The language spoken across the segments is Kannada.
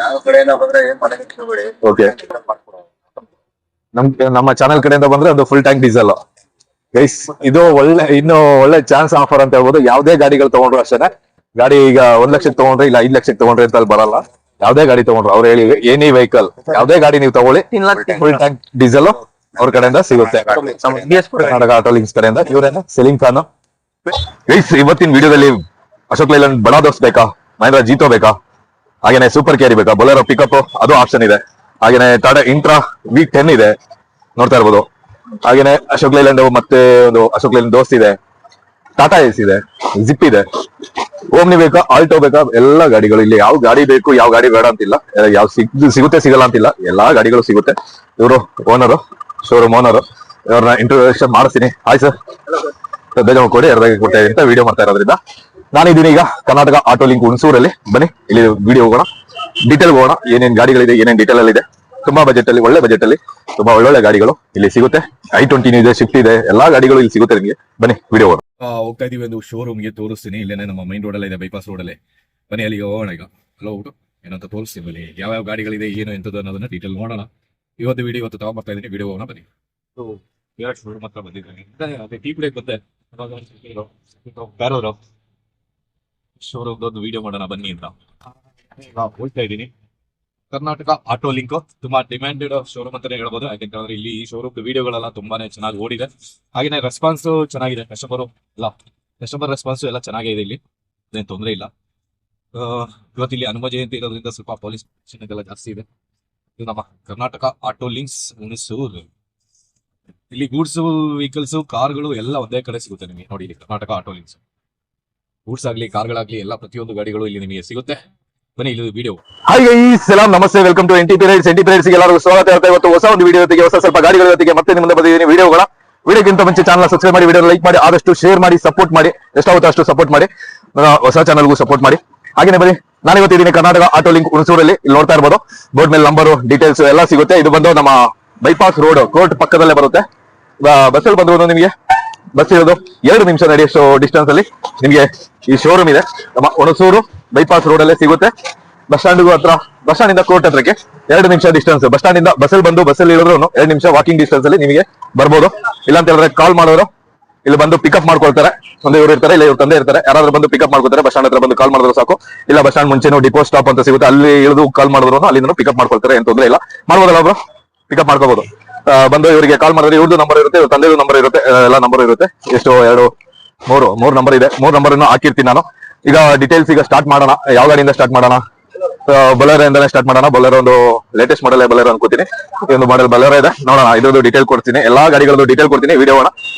ಯಾವ ಕಡೆಯಿಂದ ಬಂದ್ರೆ ಏನ್ ಮಾಡಕ್ಕೆ ಕೇಳಬೇಡಿ. ಓಕೆ, ನಮ್ಮ ಚಾನೆಲ್ ಕಡೆಯಿಂದ ಬಂದ್ರೆ ಅದು ಫುಲ್ ಟ್ಯಾಂಕ್ ಡೀಸೆಲ್ ಗೈಸ್. ಇದು ಒಳ್ಳೆ ಚಾನ್ಸ್ ಆಫರ್ ಅಂತ ಹೇಳ್ಬೋದು. ಯಾವ್ದೇ ಗಾಡಿಗಳು ತಗೊಂಡ್ರು ಅಷ್ಟೇ. ಗಾಡಿ ಈಗ 1 ಲಕ್ಷಕ್ಕೆ ತಗೊಂಡ್ರೆ ಇಲ್ಲ 5 ಲಕ್ಷಕ್ಕೆ ತಗೊಂಡ್ರೆ ಅಂತ ಅಲ್ಲಿ ಬರಲ್ಲ. ಯಾವ್ದೇ ಗಾಡಿ ತಗೊಂಡ್ರು ಅವ್ರು ಹೇಳಿ ಎನಿ ವೆಹಿಕಲ್ ಯಾವ್ದೇ ಗಾಡಿ ನೀವು ತಗೊಳ್ಳಿ ಫುಲ್ ಟ್ಯಾಂಕ್ ಡೀಸೆಲ್ ಅವ್ರ ಕಡೆಯಿಂದ ಸಿಗುತ್ತೆ. ಕರ್ನಾಟಕ ಆಟೋ ಲಿಂಕ್ಸ್ ಕಡೆಯಿಂದ. ಇವರೇನ ಸಲೀಂ ಖಾನ್ ಗೈಸ್. ಇವತ್ತಿನ ವಿಡಿಯೋದಲ್ಲಿ ಅಶೋಕ್ ಲೈಲ್ಯಾಂಡ್ ಬಡಾ ದೋಸ್ತ್ ಬೇಕಾ, ಮಹೇಂದ್ರ ಜೀತೋ ಬೇಕಾ, ಹಾಗೇನೆ ಸೂಪರ್ ಕ್ಯಾರಿ ಬೇಕಾ, ಬೊಲೆರೋ ಪಿಕಪ್ ಅದು ಆಪ್ಷನ್ ಇದೆ. ಹಾಗೇನೆ ಟಾಟಾ ಇಂಟ್ರಾ V10 ಇದೆ ನೋಡ್ತಾ ಇರ್ಬೋದು. ಹಾಗೇನೆ ಅಶೋಕ್ ಲೈಲ್ಯಾಂಡ್ ಮತ್ತೆ ಒಂದು ಅಶೋಕ್ ಲೈಲ್ಯಾಂಡ್ ದೋಸ್ತ್ ಇದೆ, ಟಾಟಾ ಎಸ್ ಇದೆ, ಜಿಪ್ ಇದೆ, ಓಮ್ನಿ ಬೇಕಾ, ಆಲ್ಟೋ ಬೇಕಾ, ಎಲ್ಲಾ ಗಾಡಿಗಳು ಇಲ್ಲಿ. ಯಾವ ಗಾಡಿ ಬೇಕು ಯಾವ ಗಾಡಿ ಬೇಡ ಅಂತಿಲ್ಲ, ಯಾವ ಸಿಗುತ್ತೆ ಸಿಗಲ್ಲ ಅಂತಿಲ್ಲ, ಎಲ್ಲಾ ಗಾಡಿಗಳು ಸಿಗುತ್ತೆ. ಇವರು ಓನರು, ಶೋರೂಮ್ ಓನರು. ಇವ್ರನ್ನ ಇಂಟ್ರೊಡಕ್ಷನ್ ಮಾಡಿಸ್ತೀನಿ. ಹಾಯ್ ಸರ್, ಬೇಜಾರು ಕೊಡಿ ಎರಡಾಗಿ ಕೊಡ್ತಾ ಅಂತ ವಿಡಿಯೋ ಮಾಡ್ತಾ ಇರೋದ್ರಿಂದ ನಾನಿದ್ದೀನಿ ಈಗ ಕರ್ನಾಟಕ ಆಟೋ ಲಿಂಕ್ ಹುಣಸೂರಲ್ಲಿ. ಬನ್ನಿ ಇಲ್ಲಿ ವಿಡಿಯೋ ಹೋಗೋಣ, ಡೀಟೇಲ್ ಹೋಗೋಣ. ಏನೇನ್ ಗಾಡಿಗಳಿದೆ, ಏನೇನ್ ಡೀಟೇಲ್ ಅಲ್ಲಿ ಇದೆ. ತುಂಬಾ ಬಜೆಟ್ ಅಲ್ಲಿ, ಒಳ್ಳೆ ಬಜೆಟ್ ಅಲ್ಲಿ ತುಂಬಾ ಒಳ್ಳೊಳ್ಳೆ ಗಾಡಿಗಳು ಇಲ್ಲಿ ಸಿಗುತ್ತೆ. i20 ಇದೆ, ಶಿಫ್ಟ್ ಇದೆ, ಎಲ್ಲಾ ಗಾಡಿಗಳು ಇಲ್ಲಿ ಸಿಗುತ್ತೆ ನಿಮಗೆ. ಬನ್ನಿ ವಿಡಿಯೋ ಹೋಗೋಣ. ಹೋಗ್ತಾ ಇದೀವಿ ಒಂದು ಶೋರೂಮ್ಗೆ ತೋರಿಸ್ತೀನಿ. ಇಲ್ಲೇನೆ ನಮ್ಮ ಮೈನ್ ರೋಡ್ ಅಲ್ಲ ಇದೆ, ಬೈಪಾಸ್ ರೋಡ್ ಅಲ್ಲೇ. ಬನ್ನಿ ಅಲ್ಲಿಗೆ ಹೋಗೋಣ ಈಗ. ಅಲ್ಲ ಹೋಗ್ಬಿಟ್ಟು ಏನಂತ ತೋರಿಸ್ತೀನಿ. ಬನ್ನಿ ಯಾವ ಗಾಡಿಗಳಿದೆ, ಏನು ಎಂತದ್ದು ಅನ್ನೋದನ್ನ ಡೀಟೇಲ್ ನೋಡೋಣ. ಇವತ್ತು ತಗೊಂಡ್ಬರ್ತಾ ಇದೀನಿ. ವಿಡಿಯೋ ಹೋಗೋಣ ಬನ್ನಿ. ಶೋರೂಮ್ ಹತ್ರ ಬಂದಿದ್ದೀನಿ. ಅದೇ ಟೀ ಕುಡಿಯಕ್ಕೆ ಬಂದೆ. ಬೇರೆಯವರು ಶೋರೂಮ್ ಒಂದು ವಿಡಿಯೋ ಮಾಡೋಣ ಬನ್ನಿ ಅಂತ ಹೋಗ್ತಾ ಇದ್ದೀನಿ. ಕರ್ನಾಟಕ ಆಟೋ ಲಿಂಕ್ ತುಂಬಾ ಡಿಮ್ಯಾಂಡೆಡ್ ಶೋರೂಮ್ ಅಂತಾನೆ ಹೇಳ್ಬೋದು. ಯಾಕೆಂತಂದ್ರೆ ಇಲ್ಲಿ ಈ ಶೋರೂಮ್ ವಿಡಿಯೋಗಳೆಲ್ಲ ತುಂಬಾನೇ ಚೆನ್ನಾಗಿ ಓಡಿದೆ. ಹಾಗೇನೆ ರೆಸ್ಪಾನ್ಸ್ ಚೆನ್ನಾಗಿದೆ. ಕಸ್ಟಮರ್ ರೆಸ್ಪಾನ್ಸ್ ಎಲ್ಲ ಚೆನ್ನಾಗಿದೆ. ಇಲ್ಲಿ ಅದೇನು ತೊಂದರೆ ಇಲ್ಲ. ಇವತ್ತು ಇಲ್ಲಿ ಹನುಮ ಜಯಂತಿ ಇರೋದ್ರಿಂದ ಸ್ವಲ್ಪ ಪೊಲೀಸ್ ಎಲ್ಲ ಜಾಸ್ತಿ ಇದೆ. ಇದು ನಮ್ಮ ಕರ್ನಾಟಕ ಆಟೋ ಲಿಂಕ್ಸ್ ಹುಣಸೂರು. ಇಲ್ಲಿ ಗೂಡ್ಸ್ ವೆಹಿಕಲ್ಸ್, ಕಾರ್ಗಳು ಎಲ್ಲ ಒಂದೇ ಕಡೆ ಸಿಗುತ್ತೆ ನಿಮಗೆ. ನೋಡಿ ಇಲ್ಲಿ ಕರ್ನಾಟಕ ಆಟೋ ಲಿಂಕ್ಸ್. ಗೂಡ್ಸ್ ಆಗ್ಲಿ, ಕಾರ್ಗಳಾಗ್ಲಿ ಎಲ್ಲ ಪ್ರತಿಯೊಂದು ಗಾಡಿಗಳು ಇಲ್ಲಿ ನಿಮಗೆ ಸಿಗುತ್ತೆ. ಬನ್ನಿ ಇಲ್ಲಿ ವಿಡಿಯೋ. ಹಾಯ್ ಗೈಸ್, ಸಲಾಂ, ನಮಸ್ತೆ, ವೆಲ್ಕಮ್ ಟು NTP Rides ಗೆ ಎಲ್ಲರಿಗೂ ಸ್ವಾಗತ. ಇವತ್ತು ಹೊಸ ಒಂದು ವಿಡಿಯೋ ಜೊತೆಗೆ ಹೊಸ ಸ್ವಲ್ಪ ಗಾಡಿಗಳ ಜೊತೆಗೆ ಮತ್ತೆ ನಿಮ್ಮ ಮುಂದೆ ಬಂದಿದ್ದೀನಿ. ವಿಡಿಯೋಗಿಂತ ಮುಂಚೆ ಚಾನಲ್ ಸಬ್ಸ್ಕ್ರೈಬ್ ಮಾಡಿ, ವಿಡಿಯೋ ಲೈಕ್ ಮಾಡಿ, ಆದಷ್ಟು ಶೇರ್ ಮಾಡಿ, ಸಪೋರ್ಟ್ ಮಾಡಿ. ಎಷ್ಟಾಗುತ್ತೋ ಅಷ್ಟು ಸಪೋರ್ಟ್ ಮಾಡಿ. ಹೊಸ ಚಾನಲ್ಗೂ ಸಪೋರ್ಟ್ ಮಾಡಿ. ಹಾಗೇನೆ ಬನ್ನಿ, ನಾನು ಇವತ್ತಿದ್ದೀನಿ ಕರ್ನಾಟಕ ಆಟೋ ಲಿಂಕ್ ಹುಣಸೂರಲ್ಲಿ. ಇಲ್ಲಿ ನೋಡ್ತಾ ಇರ್ಬೋದು ಬೋರ್ಡ್ ಮೇಲೆ ನಂಬರು, ಡೀಟೇಲ್ಸ್ ಎಲ್ಲ ಸಿಗುತ್ತೆ. ಇದು ಬಂದು ನಮ್ಮ ಬೈಪಾಸ್ ರೋಡ್, ಕೋರ್ಟ್ ಪಕ್ಕದಲ್ಲೇ ಬರುತ್ತೆ. ಬಸ್ಸಲ್ಲಿ ಬಂದು ನಿಮಗೆ ಬಸ್ ಇರೋದು 2 ನಿಮಿಷ ನಡೆಯಷ್ಟು ಡಿಸ್ಟೆನ್ಸ್ ಅಲ್ಲಿ ನಿಮಗೆ ಈ ಶೋರೂಮ್ ಇದೆ. ನಮ್ಮ ಹುಣಸೂರು ಬೈಪಾಸ್ ರೋಡ್ ಅಲ್ಲೇ ಸಿಗುತ್ತೆ. ಬಸ್ ಸ್ಟ್ಯಾಂಡ್ಗೂ ಹತ್ರ, ಬಸ್ ಸ್ಟ್ಯಾಂಡ್ ಇಂದ ಕೋರ್ಟ್ ಹತ್ರಕ್ಕೆ 2 ನಿಮಿಷ ಡಿಸ್ಟೆನ್ಸ್. ಬಸ್ ಸ್ಟ್ಯಾಂಡ್ ಇಂದ ಬಸ್ಸಲ್ಲಿ ಬಂದು ಬಸ್ಸಲ್ಲಿ ಇಳಿದ್ರು 2 ನಿಮಿಷ ವಾಕಿಂಗ್ ಡಿಸ್ಟೆನ್ಸ್ ಅಲ್ಲಿ ನಿಮಗೆ ಬರ್ಬೋದು. ಇಲ್ಲ ಅಂತ ಹೇಳಿದ್ರೆ ಕಾಲ್ ಮಾಡೋರು ಇಲ್ಲಿ ಬಂದು ಪಿಕಪ್ ಮಾಡ್ಕೊಳ್ತಾರೆ. ಒಂದು ಇವರು ಇರ್ತಾರೆ, ಇಲ್ಲ ಇವ್ರ ತಂದೆ ಇರ್ತಾರೆ, ಯಾರಾದ್ರೂ ಬಂದು ಪಿಕಪ್ ಮಾಡ್ಕೊತಾರೆ. ಬಸ್ ಸ್ಟ್ಯಾಂಡ್ ಹತ್ರ ಬಂದು ಕಾಲ್ ಮಾಡಿದ್ರು ಸಾಕು. ಇಲ್ಲ ಬಸ್ ಸ್ಟ್ಯಾಂಡ್ ಮುಂಚೆನೂ ಡಿಪೋ ಸ್ಟಾಪ್ ಅಂತ ಸಿಗುತ್ತೆ, ಅಲ್ಲಿ ಇಳಿದು ಕಾಲ್ ಮಾಡಿದ್ರು ಅಲ್ಲಿಂದ ಪಿಕಪ್ ಮಾಡ್ಕೊಳ್ತಾರೆ. ಏನ್ ತೊಂದರೆ ಇಲ್ಲ, ಮಾಡ್ಬೋದಲ್ಲ ಒಬ್ರು, ಪಿಕಪ್ ಮಾಡ್ಕೋಬಹುದು. ಬಂದು ಇವರಿಗೆ ಕಾಲ್ ಮಾಡಿದ್ರೆ ಇವ್ರದ್ದು ನಂಬರ್ ಇರುತ್ತೆ, ಇವ್ರ ತಂದೆದು ನಂಬರ್ ಇರುತ್ತೆ, ಎಲ್ಲ ನಂಬರ್ ಇರುತ್ತೆ. ಎಷ್ಟು 3 ನಂಬರ್ ಇದೆ. 3 ನಂಬರ್ ಹಾಕಿರ್ತೀನಿ ನಾನು. ಈಗ ಡೀಟೇಲ್ಸ್ ಈಗ ಸ್ಟಾರ್ಟ್ ಮಾಡೋಣ. ಯಾವ ಗಾಡಿಯಿಂದ ಸ್ಟಾರ್ಟ್ ಮಾಡೋಣ? ಬೊಲೆರೋ ಇಂದಾನೆ ಸ್ಟಾರ್ಟ್ ಮಾಡೋಣ. ಬೊಲೆರೋ ಒಂದು ಲೇಟೆಸ್ಟ್ ಮಾಡೆಲ್ ಬೊಲೆರೋ ಅನ್ಕೋತೀನಿ. ಈ ಒಂದು ಮಾಡೆಲ್ ಬೊಲೆರೋ ಇದೆ, ನೋಡೋಣ. ಇದ್ರದ್ದು ಡೀಟೇಲ್ ಕೊಡ್ತೀನಿ, ಎಲ್ಲಾ ಗಾಡಿಗಳದ್ದು ಡೀಟೇಲ್ ಕೊಡ್ತೀನಿ.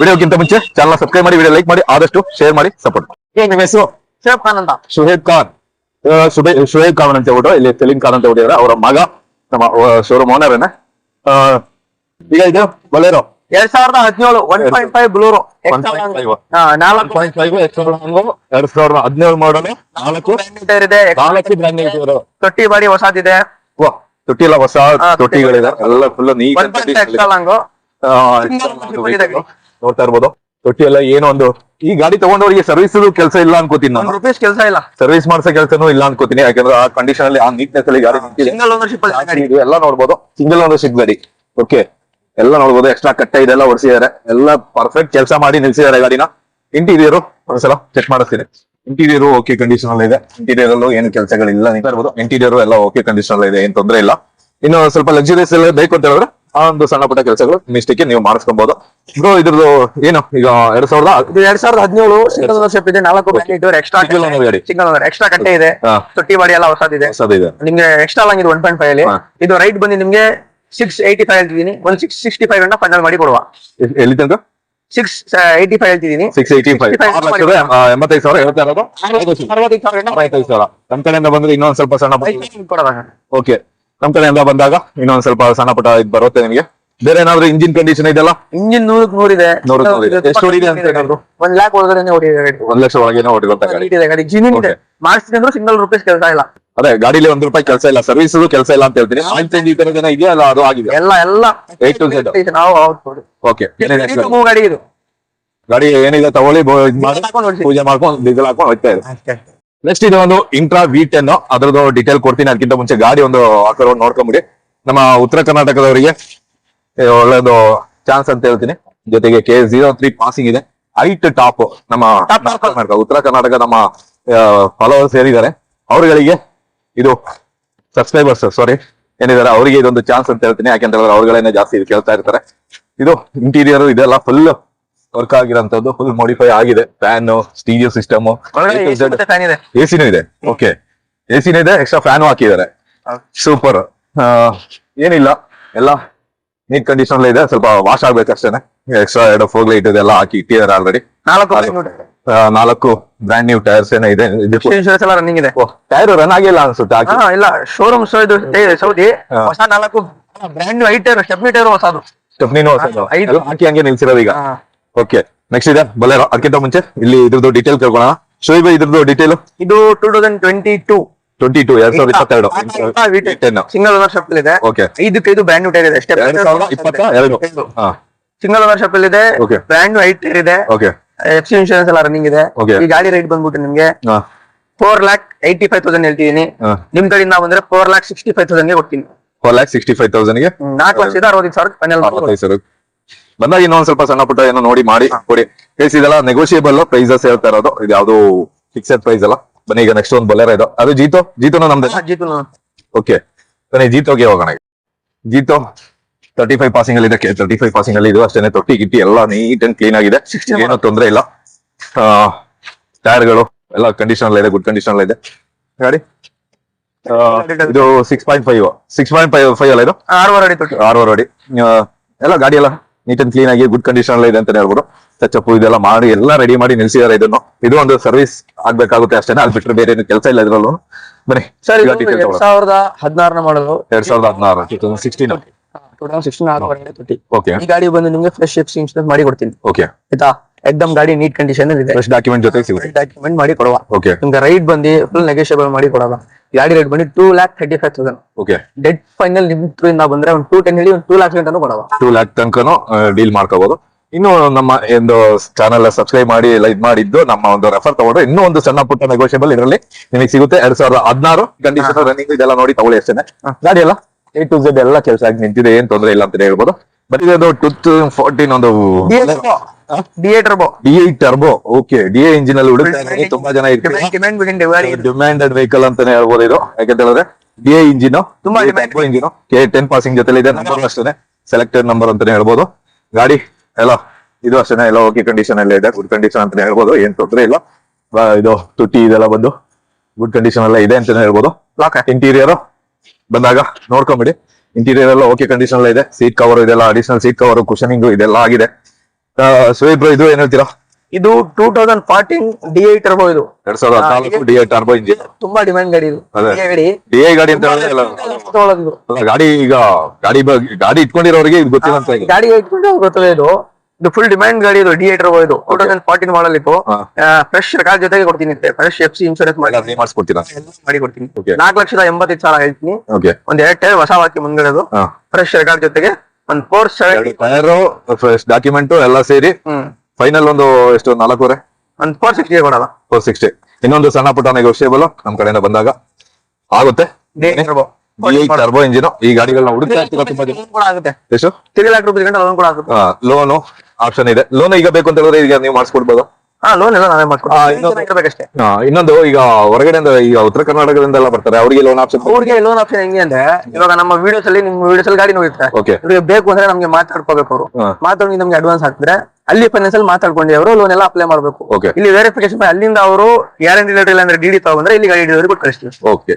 ವಿಡಿಯೋಗಿಂತ ಮುಂಚೆ ಚಾನಲ್ ಸಬ್ಸ್ಕ್ರೈಬ್ ಮಾಡಿ, ವಿಡಿಯೋ ಲೈಕ್ ಮಾಡಿ, ಆದಷ್ಟು ಶೇರ್ ಮಾಡಿ, ಸಪೋರ್ಟ್ ಮಾಡಿ. ನಿಮ್ಮ ಹೆಸರು? ಶುಹೇಬ್ ಖಾನ್ ಅಂತ. ಶುಹೇಬ್ ಖಾನ್ ಅಂತ ಹೇಳ್ಬಿಟ್ಟು ಇಲ್ಲಿ ಸಲೀಂ ಖಾನ್ ಅಂತ ಹೇಳ್ಬಿಟ್ಟಿದ್ದಾರೆ. ಅವರ ಮಗ ನಮ್ಮ ಶೋರೂಮ್ ಓನರ್ ಏನ. ಈಗ ಇದು ಬೊಲೆರೋ 2017 1.5 ಬ್ಲೂರೋ 2017 ಮಾಡಲು 4 ಇದೆ. ತೊಟ್ಟಿ ಬಾಡಿ ಹೊಸದಿದೆ. ತೊಟ್ಟಿ ಎಲ್ಲ ಹೊಸ ತೊಟ್ಟಿಗಳಿದೆ, ಎಲ್ಲ ಫುಲ್ ನೀಟ್ ನೋಡ್ತಾ ಇರ್ಬೋದು. ತೊಟ್ಟಿ ಎಲ್ಲ ಏನೋ ಒಂದು, ಈ ಗಾಡಿ ತಗೊಂಡವರಿಗೆ ಸರ್ವಿಸ್ ಕೆಲಸ ಇಲ್ಲ ಅನ್ಕೋತೀನಿ ನಾನು. ರೂಪೀಸ್ ಕೆಲಸ ಇಲ್ಲ, ಸರ್ವಿಸ್ ಮಾಡ್ಸೋ ಕೆಲಸನೂ ಇಲ್ಲ ಅನ್ಕೋತೀನಿ. ಯಾಕಂದ್ರೆ ಆ ಕಂಡೀಷನ್ ಅಲ್ಲಿ, ಆ ನೀಟ್ನೆಸ್ ಅಲ್ಲಿ ಗಾಡಿ ಸಿಂಗಲ್ ಓನರ್ಶಿಪ್ ಎಲ್ಲ ನೋಡ್ಬೋದು. ಸಿಂಗಲ್ ಓನರ್ಶಿಪ್ ಗಾಡಿ, ಓಕೆ, ಎಲ್ಲ ನೋಡ್ಬೋದು. ಎಕ್ಸ್ಟ್ರಾ ಕಟ್ಟ ಇದೆಲ್ಲ ಓಡಿಸಿದ್ದಾರೆ, ಎಲ್ಲ ಪರ್ಫೆಕ್ಟ್ ಕೆಲಸ ಮಾಡಿ ನಿಲ್ಸಿದ್ದಾರೆ ಗಾಡಿನ. ಇಂಟೀರಿಯರ್ ಒಂದ್ಸಲ ಚೆಕ್ ಮಾಡಿಸ್ತೀನಿ. ಇಂಟೀರಿಯರ್ ಓಕೆ ಕಂಡೀಷನ್ ಅಲ್ಲಿ ಇದೆ. ಇಂಟೀರಿಯರ್ ಅಲ್ಲೂ ಏನು ಕೆಲಸಗಳಿಲ್ಲ, ನಿಂತ ಇರ್ಬೋದು. ಇಂಟೀರಿಯರ್ ಎಲ್ಲ ಓಕೆ ಕಂಡೀಷನ್ ಅಲ್ಲಿ ಇದೆ, ಏನ್ ತೊಂದರೆ ಇಲ್ಲ. ಇನ್ನು ಸ್ವಲ್ಪ ಲಕ್ಸುರಿಯಸ್ ಎಲ್ಲ ಬೇಕು ಅಂತ ಹೇಳಿದ್ರೆ ಆ ಒಂದು ಸಣ್ಣ ಪುಟ್ಟ ಕೆಲಸಗಳು ಮಿಸ್ಟೇಕ್ ನೀವು ಮಾಡಿಸ್ಕೊಬಹುದು. ಬ್ರೋ ಇದ್ರದ್ದು ಏನು ಈಗ 2017 ಸಿಂಗಲ್ ಓನರ್ಶಿಪ್ ಇದೆ. 4 back extra single owner, extra ಕಟ್ಟೆ ಇದೆ. ತೊಟ್ಟಿ ಬಾಡಿ ಎಲ್ಲ ಹೊಸದಿದೆ. ನಿಮ್ಗೆ ಎಕ್ಸ್ಟ್ರಾ ಲಾಂಗ್ ಇದು 1.5 ಅಲ್ಲಿ. ಇದು ರೈಟ್ ಬಂದು ನಿಮ್ಗೆ 685 ಹೇಳ್ತಿದೀನಿ. 665 ಅನ್ನ ಫೈನಲ್ ಮಾಡಿ ಕೊಡುವ. ಎಲ್ಲಿ ತನಕ? 685 ಹೇಳ್ತಿದೀನಿ. 685 85,000 ಹೇಳ್ತಾ ಇರೋದು. 65,000 ನಮ್ ಕಡೆಯಿಂದ ಬಂದ್ರೆ ಇನ್ನೊಂದ್ ಸ್ವಲ್ಪ ಸಣ್ಣ ಓಕೆ. ನಮ್ ಕಡೆಯಿಂದ ಬಂದಾಗ ಇನ್ನೊಂದ್ ಸ್ವಲ್ಪ ಸಣ್ಣ ಪುಟ್ಟ ಇದು ಬರುತ್ತೆ ನಿಮಗೆ. ಬೇರೆ ಏನಾದ್ರು ಇಂಜಿನ್ ಕಂಡೀಷನ್ ಇದೆಲ್ಲ? ಇಂಜಿನ್ 100 ಇದೆ. 100 ಎಷ್ಟು ಹೊಡಿದೆ ಅಂತ ಏನಾದ್ರು? 1 ಲ್ಯಾಕ್ ಒಳಗಡೆ ಹೊಡಿದೆ. 1 ಲಕ್ಷ ಒಳಗೇನೆ ಹೊಡಿರುತ್ತೆ ಗಾಡಿ. ಮಾಡಿಸ್ತೀನಿ ಅಂದ್ರೆ ಸಿಂಗಲ್ ರೂಪೀಸ್ ಕೆಲಸ ಇಲ್ಲ. ಅದೇ ಗಾಡಿಲಿ 1 ರೂಪಾಯಿ ಕೆಲಸ ಇಲ್ಲ, ಸರ್ವಿಸ್ ಕೆಲಸ ಇಲ್ಲ ಅಂತ ಹೇಳ್ತೀನಿ. ಆಯಿಲ್ ಚೇಂಜ್ ಈ ತರ ಜನ ಇದೆಯಾ? ಅಲ್ಲ ಅದು ಆಗಿದೆ ಎಲ್ಲ A to Z. ಓಕೆ, ಗಾಡಿ ಇದು. ಗಾಡಿ ಏನಿದೆ ತಗೊಳ್ಳಿ, ಪೂಜೆ ಮಾಡ್ಕೊಂಡು ಡೀಸೆಲ್ ಹಾಕೊಂಡು ಹೋಗ್ತಾ ಇದೆ. ನೆಕ್ಸ್ಟ್ ಇದು ಒಂದು ಇಂಟ್ರಾ V10 ಅದ್ರದ್ದು ಡೀಟೇಲ್ ಕೊಡ್ತೀನಿ. ಅದಕ್ಕಿಂತ ಮುಂಚೆ ಗಾಡಿ ಒಂದು ಆಕಡೆ ಒಂದು ನೋಡ್ಕೊಂಬಿಡಿ. ನಮ್ಮ ಉತ್ತರ ಕರ್ನಾಟಕದವರಿಗೆ ಒಳ್ಳೆದು ಚಾನ್ಸ್ ಅಂತ ಹೇಳ್ತೀನಿ. ಜೊತೆಗೆ K03 ಪಾಸಿಂಗ್ ಇದೆ. ಹೈಟ್ ಟಾಪ್ ನಮ್ಮ ಉತ್ತರ ಕರ್ನಾಟಕ ನಮ್ಮ ಫಾಲೋವರ್ಸ್ ಏನಿದ್ದಾರೆ ಅವರುಗಳಿಗೆ ಇದು ಸಬ್ಸ್ಕ್ರೈಬರ್ಸ್ ಏನಿದ್ದಾರೆ ಅವರಿಗೆ ಇದೊಂದು ಚಾನ್ಸ್ ಅಂತ ಹೇಳ್ತೀನಿ. ಯಾಕೆಂತ ಹೇಳಿದ್ರೆ ಅವ್ರುಗಳೇನೆ ಜಾಸ್ತಿ ಇದು ಕೇಳ್ತಾ ಇರ್ತಾರೆ. ಇದು ಇಂಟೀರಿಯರ್ ಇದೆಲ್ಲ ಫುಲ್ ವರ್ಕ್ ಆಗಿರೋಂಥದ್ದು, ಫುಲ್ ಮಾಡಿಫೈ ಆಗಿದೆ. ಫ್ಯಾನ್, ಸ್ಟೀರಿಯೋ ಸಿಸ್ಟಮ್, ಎಸಿನೂ ಇದೆ. ಓಕೆ, ಎಸಿನೂ ಇದೆ, ಎಕ್ಸ್ಟ್ರಾ ಫ್ಯಾನು ಹಾಕಿದ್ದಾರೆ. ಸೂಪರ್. ಏನಿಲ್ಲ, ಎಲ್ಲ ನೀಟ್ ಕಂಡೀಷನ್ ಇದೆ. ಸ್ವಲ್ಪ ವಾಶ್ ಆಗ್ಬೇಕಷ್ಟೇನೆ. ಎಕ್ಸ್ಟ್ರಾ ಎರಡು ಫೋಗ್ ಲೈಟ್ ಇದೆಲ್ಲ ಹಾಕಿ ಇಟ್ಟಿದ್ದಾರೆ ಆಲ್ರೆಡಿ. 4 ಬ್ರ್ಯಾಂಡ್ ನ್ಯೂ ಟೈರ್ಸ್ ಏನೋ ಇದೆ. ಇನ್ಶೂರೆನ್ಸ್ ಎಲ್ಲ ರನ್ನಿಂಗ್ ಇದೆ. ಟೈರ್ ರನ್ ಆಗಿಲ್ಲ ಅನ್ಸುತ್ತೆ ಹಾಕಿ. ಇಲ್ಲ, ಶೋರೂಮ್ ಸೌದಿ ಹೊಸ 4 brand new tyre, stepney tyre ಹೊಸದು, ಸ್ಟೆಪ್ನಿನೂ ಹೊಸದು ಹಾಕಿ ಹಂಗೆ ನಿಲ್ಸಿರೋದು ಈಗ. ಓಕೆ, ನೆಕ್ಸ್ಟ್ ಇದೆ ಬೊಲೆರೋ. ಅದಕ್ಕಿಂತ ಮುಂಚೆ ಇಲ್ಲಿ ಇದ್ರದ್ದು ಡೀಟೇಲ್ ಕೇಳ್ಕೊಳ್ಳೋಣ. ಶೋಯಿಬ್ ಇದ್ರದ್ದು ಡೀಟೇಲ್. ಇದು 2022 2022 ಸಿಂಗಲ್ ಓನರ್ಶಿಪ್ ಇದೆ. ಓಕೆ, 5 ಬ್ರ್ಯಾಂಡ್ ನ್ಯೂ ಟೈರ್ ಇದೆ. 2022 ಸಿಂಗಲ್ ಓನರ್ಶಿಪ್ ಇದೆ. ಓಕೆ, ಬ್ರ್ಯಾಂಡ್ ನ್ಯೂ ಟೈರ್ ಇದೆ. ಓಕೆ, FC ಇನ್ಶೂರೆನ್ಸ್ ಎಲ್ಲ ರನ್ನಿಂಗ್ ಇದೆ. ಈ ಗಾಡಿ ರೇಟ್ ಬಂದ್ಬಿಟ್ಟು ನಿಮ್ಗೆ 4,85,000 ಹೇಳ್ತೀನಿ. ನಿಮ್ ಕಡೆಯಿಂದ ಬಂದ್ರೆ 4,65,000 ಗೆ ಕೊಡ್ತೀನಿ. 4,65,000 ಗೆ 4,65,000 ಫೈನಲ್ ಬಂದಾಗ ಇನ್ನೊಂದ್ ಸ್ವಲ್ಪ ಸಣ್ಣ ಪುಟ್ಟ ಏನೋ ನೋಡಿ ಮಾಡಿ ಕೊಡಿ. ಕೇಸ್ ಇದೆಲ್ಲ ನೆಗೋಷಿಯಬಲ್ ಪ್ರೈಸಸ್ ಹೇಳ್ತಾ ಇರೋದು, ಇದು ಯಾವ್ದು ಫಿಕ್ಸೆಡ್ ಪ್ರೈಸ್ ಅಲ್ಲ. ಬನ್ನಿ ಈಗ ನೆಕ್ಸ್ಟ್ ಒಂದು ಬೊಲೆರೋ ಇದು. ಅದು ಜೀತೋನು ನಮ್ದು. ಓಕೆ, ಬನ್ನಿ ಜೀತೋಗೆ ಹೋಗೋಣ. ಜೀತೋ 35 ಪಾಸಿಂಗ್ ಅಲ್ಲಿ ಇದೆ. 35 ಪಾಸಿಂಗ್ ಅಲ್ಲಿ ಇದು ಅಷ್ಟೇನೆ. ತೊಟ್ಟಿ ಗಿಟ್ಟಿ ಎಲ್ಲ ನೀಟ್ ಅಂಡ್ ಕ್ಲೀನ್ ಆಗಿದೆ, ಏನೋ ತೊಂದರೆ ಇಲ್ಲ. ಟೈರ್ಗಳು ಎಲ್ಲ ಕಂಡೀಷನ್ ಇದೆ, ಗುಡ್ ಕಂಡೀಷನ್ ಇದೆ ಗಾಡಿ. ಇದು 6.5 ಅಲ್ಲ, ಇದು 6 ಅಡಿ. ಎಲ್ಲ ಗಾಡಿ ಎಲ್ಲ ನೀಟ್ ಅಂಡ್ ಕ್ಲೀನ್ ಆಗಿ ಗುಡ್ ಕಂಡೀಷನ್ ಇದೆ ಅಂತ ಹೇಳ್ಬೋದು. ಟಚ್ ಇದೆಲ್ಲ ಮಾಡಿ ಎಲ್ಲ ರೆಡಿ ಮಾಡಿ ನಿಲ್ಸಿದ್ದಾರೆ. ಇದು ಒಂದು ಸರ್ವಿಸ್ ಆಗ್ಬೇಕಾಗುತ್ತೆ ಅಷ್ಟೇನೆ, ಅದು ಬಿಟ್ಟರೆ ಬೇರೆ ಏನು ಕೆಲಸ ಇಲ್ಲ ಇದ್ರಲ್ಲೂ. ಬನ್ನಿ ಸರ್, 2016 ಮಾಡಲು 2016 ತೊಟ್ಟಿ. ಓಕೆ, ಈ ಗಾಡಿ ಬಂದು ನಿಮ್ಗೆ ಫ್ರೆಶ್ FC ಇನ್ಶೂರೆನ್ಸ್ ಮಾಡಿ ಕೊಡ್ತೀನಿ. ಓಕೆ ಆಯ್ತಾ? ಎಕ್ದಮ್ ಗಾಡಿ ನೀಟ್ ಕಂಡೀಷನ್ ಇದೆ. ಫ್ರೆಶ್ ಡಾಕ್ಯುಮೆಂಟ್ ಜೊತೆ ಸಿಗುತ್ತೆ. ಡಾಕ್ಯುಮೆಂಟ್ ಮಾಡಿ ಕೊಡುವ. ಓಕೆ, ನಿಮ್ಗೆ ರೈಟ್ ಬಂದು ಫುಲ್ ನೆಗೋಷಿಯಬಲ್ ಮಾಡಿ ಕೊಡೋಣ. ಗಾಡಿ ರೇಟ್ ಬಂದು 2,35,000. ಓಕೆ, ಡೆಡ್ ಫೈನಲ್ ನಿಮ್ ಇಂದ ಬಂದ್ರೆ ಒಂದು 210 ಹೇಳಿ ಒಂದು 2 ಲಕ್ಷ ಗಂಟನೂ ಕೊಡುವ. 2 lakh ತನಕನೂ ಡೀಲ್ ಮಾಡ್ಕೋಬಹುದು. ಇನ್ನು ನಮ್ಮ ಒಂದು ಚಾನಲ್ ಸಬ್ಸ್ಕ್ರೈಬ್ ಮಾಡಿ ಲೈಕ್ ಮಾಡಿದ್ದು ನಮ್ಮ ಒಂದು ರೆಫರ್ ತಗೊಂಡ್ರೆ ಇನ್ನೂ ಒಂದು ಸಣ್ಣ ಪುಟ್ಟ ನೆಗೋಷಿಯಬಲ್ ಇದರಲ್ಲಿ ನಿಮಗೆ ಸಿಗುತ್ತೆ. 2016 ಕಂಡೀಷನ್ ರನ್ನಿಂಗ್ ಇದೆಲ್ಲ ನೋಡಿ ತಗೊಳ್ಳಿ ಅಷ್ಟೇನೆ. ಗಾಡಿ ಎಲ್ಲ A to Z ಎಲ್ಲ ಕೆಲಸ ಆಗಿ ನಿಂತಿದೆ, ಏನ್ ತೊಂದರೆ ಇಲ್ಲ ಅಂತ ಹೇಳ್ಬೋದು. ಬಟ್ ಇದು 2014 ಒಂದು DA turbo. Okay, DA engine ಅಲ್ಲಿ ಹುಡುಕ್ತಾರೆ ತುಂಬಾ ಜನ ಇರ್ತಾರೆ. ಡಿಮ್ಯಾಂಡೆಡ್ ವೆಹಿಕಲ್ ಅಂತಾನೆ ಹೇಳ್ಬೋದು ಇದು. ಯಾಕಂತ ಹೇಳಿದ್ರೆ DA ಇಂಜಿನ್ ತುಂಬಾ ಇಂಜಿನ್ K10 ಪಾಸಿಂಗ್ ಜೊತೆ ಇದೆ. ನಂಬರ್ ಅಷ್ಟೇನೆ ಸೆಲೆಕ್ಟೆಡ್ ನಂಬರ್ ಅಂತಾನೆ ಹೇಳ್ಬೋದು. ಗಾಡಿ ಎಲ್ಲ ಇದು ಅಷ್ಟೇನೆ, ಎಲ್ಲ ಓಕೆ ಕಂಡೀಷನ್ ಎಲ್ಲ ಇದೆ, ಗುಡ್ ಕಂಡೀಷನ್ ಅಂತಾನೆ ಹೇಳ್ಬೋದು, ಏನ್ ತೊಂದರೆ ಇಲ್ಲ. ಇದು ತುಟ್ಟಿ ಇದೆಲ್ಲ ಬಂದು ಗುಡ್ ಕಂಡೀಷನ್ ಎಲ್ಲ ಇದೆ ಅಂತಾನೆ ಹೇಳ್ಬೋದು. ಇಂಟೀರಿಯರ್ ಬಂದಾಗ ನೋಡ್ಕೊಂಬಿಡಿ. ಇಂಟೀರಿಯರ್ ಎಲ್ಲ ಓಕೆ ಕಂಡೀಷನ್ ಎಲ್ಲ ಇದೆ. ಸೀಟ್ ಕವರ್ ಇದೆಲ್ಲ ಅಡಿಷನಲ್ ಸೀಟ್ ಕವರ್, ಕುಶನಿಂಗ್ ಇದೆಲ್ಲ ಆಗಿದೆ. ಸುಯಿಬ್ರು ಇದು ಏನ್ ಹೇಳ್ತೀರಾ? ಇದು 2014 DA ಟರ್ಬೋ. ಇದು 2014 DA ಟರ್ಬೋ ಇಂಜಿನ್. ತುಂಬಾ ಡಿಮ್ಯಾಂಡ್ ಗಾಡಿ ಇದು. DA ಗಾಡಿ ಅಂತ ಹೇಳಿದ್ರೆ ಗಾಡಿ ಈಗ ಗಾಡಿ ಇಟ್ಕೊಂಡಿರೋರಿಗೆ ಇದು ಗೊತ್ತಿಲ್ಲ ಅಂತ. ಗಾಡಿ ಇಟ್ಕೊಂಡು ಗೊತ್ತಿಲ್ಲ. ಇದು ಫುಲ್ ಡಿಮ್ಯಾಂಡ್ ಗಾಡಿ. ಇದು DA ಟರ್ಬೋ. ಇದು 2014 ಮಾಡಲ್ ಇತ್ತು. ಫ್ರೆಶ್ ಕಾರ್ ಜೊತೆಗೆ ಕೊಡ್ತೀನಿ. ಫ್ರೆಶ್ FC ಇನ್ಶೂರೆನ್ಸ್ ಮಾಡಿಸ್ಕೊಡ್ತೀರಾ? ಮಾಡಿ ಕೊಡ್ತೀನಿ. 4,85,000 ಹೇಳ್ತೀನಿ. ಒಂದ್ 2 ಟೈರ್ ಹೊಸ ಹಾಕಿ ಮುಂದ್ಗಡೆ ಫ್ರೆಶ್ ಕಾರ್ ಜೊತೆಗೆ ಒಂದು 470 ಟೈರ್ ಡಾಕ್ಯುಮೆಂಟ್ ಎಲ್ಲ ಸೇರಿ ಫೈನಲ್ ಒಂದು ಎಷ್ಟು 4.5 ಒಂದು 460 ಕೊಡಲ್ಲ. 460. ಇನ್ನೊಂದು ಸಣ್ಣ ಪುಟ್ಟ ನೆಗೋಷಿಯಬಲ್ ನಮ್ ಕಡೆಯಿಂದ ಬಂದಾಗ ಆಗುತ್ತೆ. ಟರ್ಬೋ ಇಂಜಿನ್ ಈ ಗಾಡಿಗಳನ್ನ ಹುಡುಕ್ತಾ ಇರ್ತೀರಾ ತುಂಬಾ ಜನ. ಎಷ್ಟು 3 ಲಕ್ಷ ರೂಪಾಯಿ ಗಂಟೆ ಲೋನ್ ಕೂಡ ಆಗುತ್ತೆ. ಲೋನು ಆಪ್ಷನ್ ಇದೆ. ಲೋನ್ ಈಗ ಬೇಕು ಅಂತ ಹೇಳಿದ್ರೆ ಈಗ ನೀವು ಮಾಡಿಸ್ಕೊಡ್ಬೋದು. ಲೋನ್ ಎಲ್ಲ ನಾವೇ ಮಾಡ್ಕೊಡ್ತೀವಿ. ಇನ್ನೊಂದು ಈಗ ಹೊರಗಡೆಯಿಂದ ಈಗ ಉತ್ತರ ಕರ್ನಾಟಕದಿಂದ ಎಲ್ಲ ಬರ್ತಾರೆ, ಅವರಿಗೆ ಲೋನ್ ಆಪ್ಷನ್. ಅವ್ರಿಗೆ ಲೋನ್ ಆಪ್ಷನ್ ಹೆಂಗೆ ಅಂದ್ರೆ, ಇವಾಗ ನಮ್ಮ ವಿಡಿಯೋಸ್ ಅಲ್ಲಿ ನಿಮ್ ವಿಡಿಯೋಸ್ ಅಲ್ಲಿ ಗಾಡಿ ನೋಡಿರ್ತಾರೆ. ಇವ್ರಿಗೆ ಬೇಕು ಅಂದ್ರೆ ನಮ್ಗೆ ಮಾತಾಡ್ಕೋಬೇಕು. ಅವರು ಮಾತಾಡಿ ನಮ್ಗೆ ಅಡ್ವಾನ್ಸ್ ಹಾಕಿದ್ರೆ ಅಲ್ಲಿ ಫೈನಾನ್ಸ್ ಅಲ್ಲಿ ಮಾತಾಡ್ಕೊಂಡು ಅವರು ಲೋನ್ ಎಲ್ಲ ಅಪ್ಲೈ ಮಾಡಬೇಕು. ಇಲ್ಲಿ ವೆರಿಫಿಕೇಶನ್ ಅಲ್ಲಿಂದ ಅವರು ಗ್ಯಾರಂಟಿ ಲೆಟರ್ ಇಲ್ಲ ಅಂದ್ರೆ DD ತಗೊಂಡ್ರೆ ಇಲ್ಲಿ ಗಾಡಿ ಡೆಲಿವರಿ ಕೊಟ್ಟು ಕಳಿಸ್ತೀವಿ. ಓಕೆ,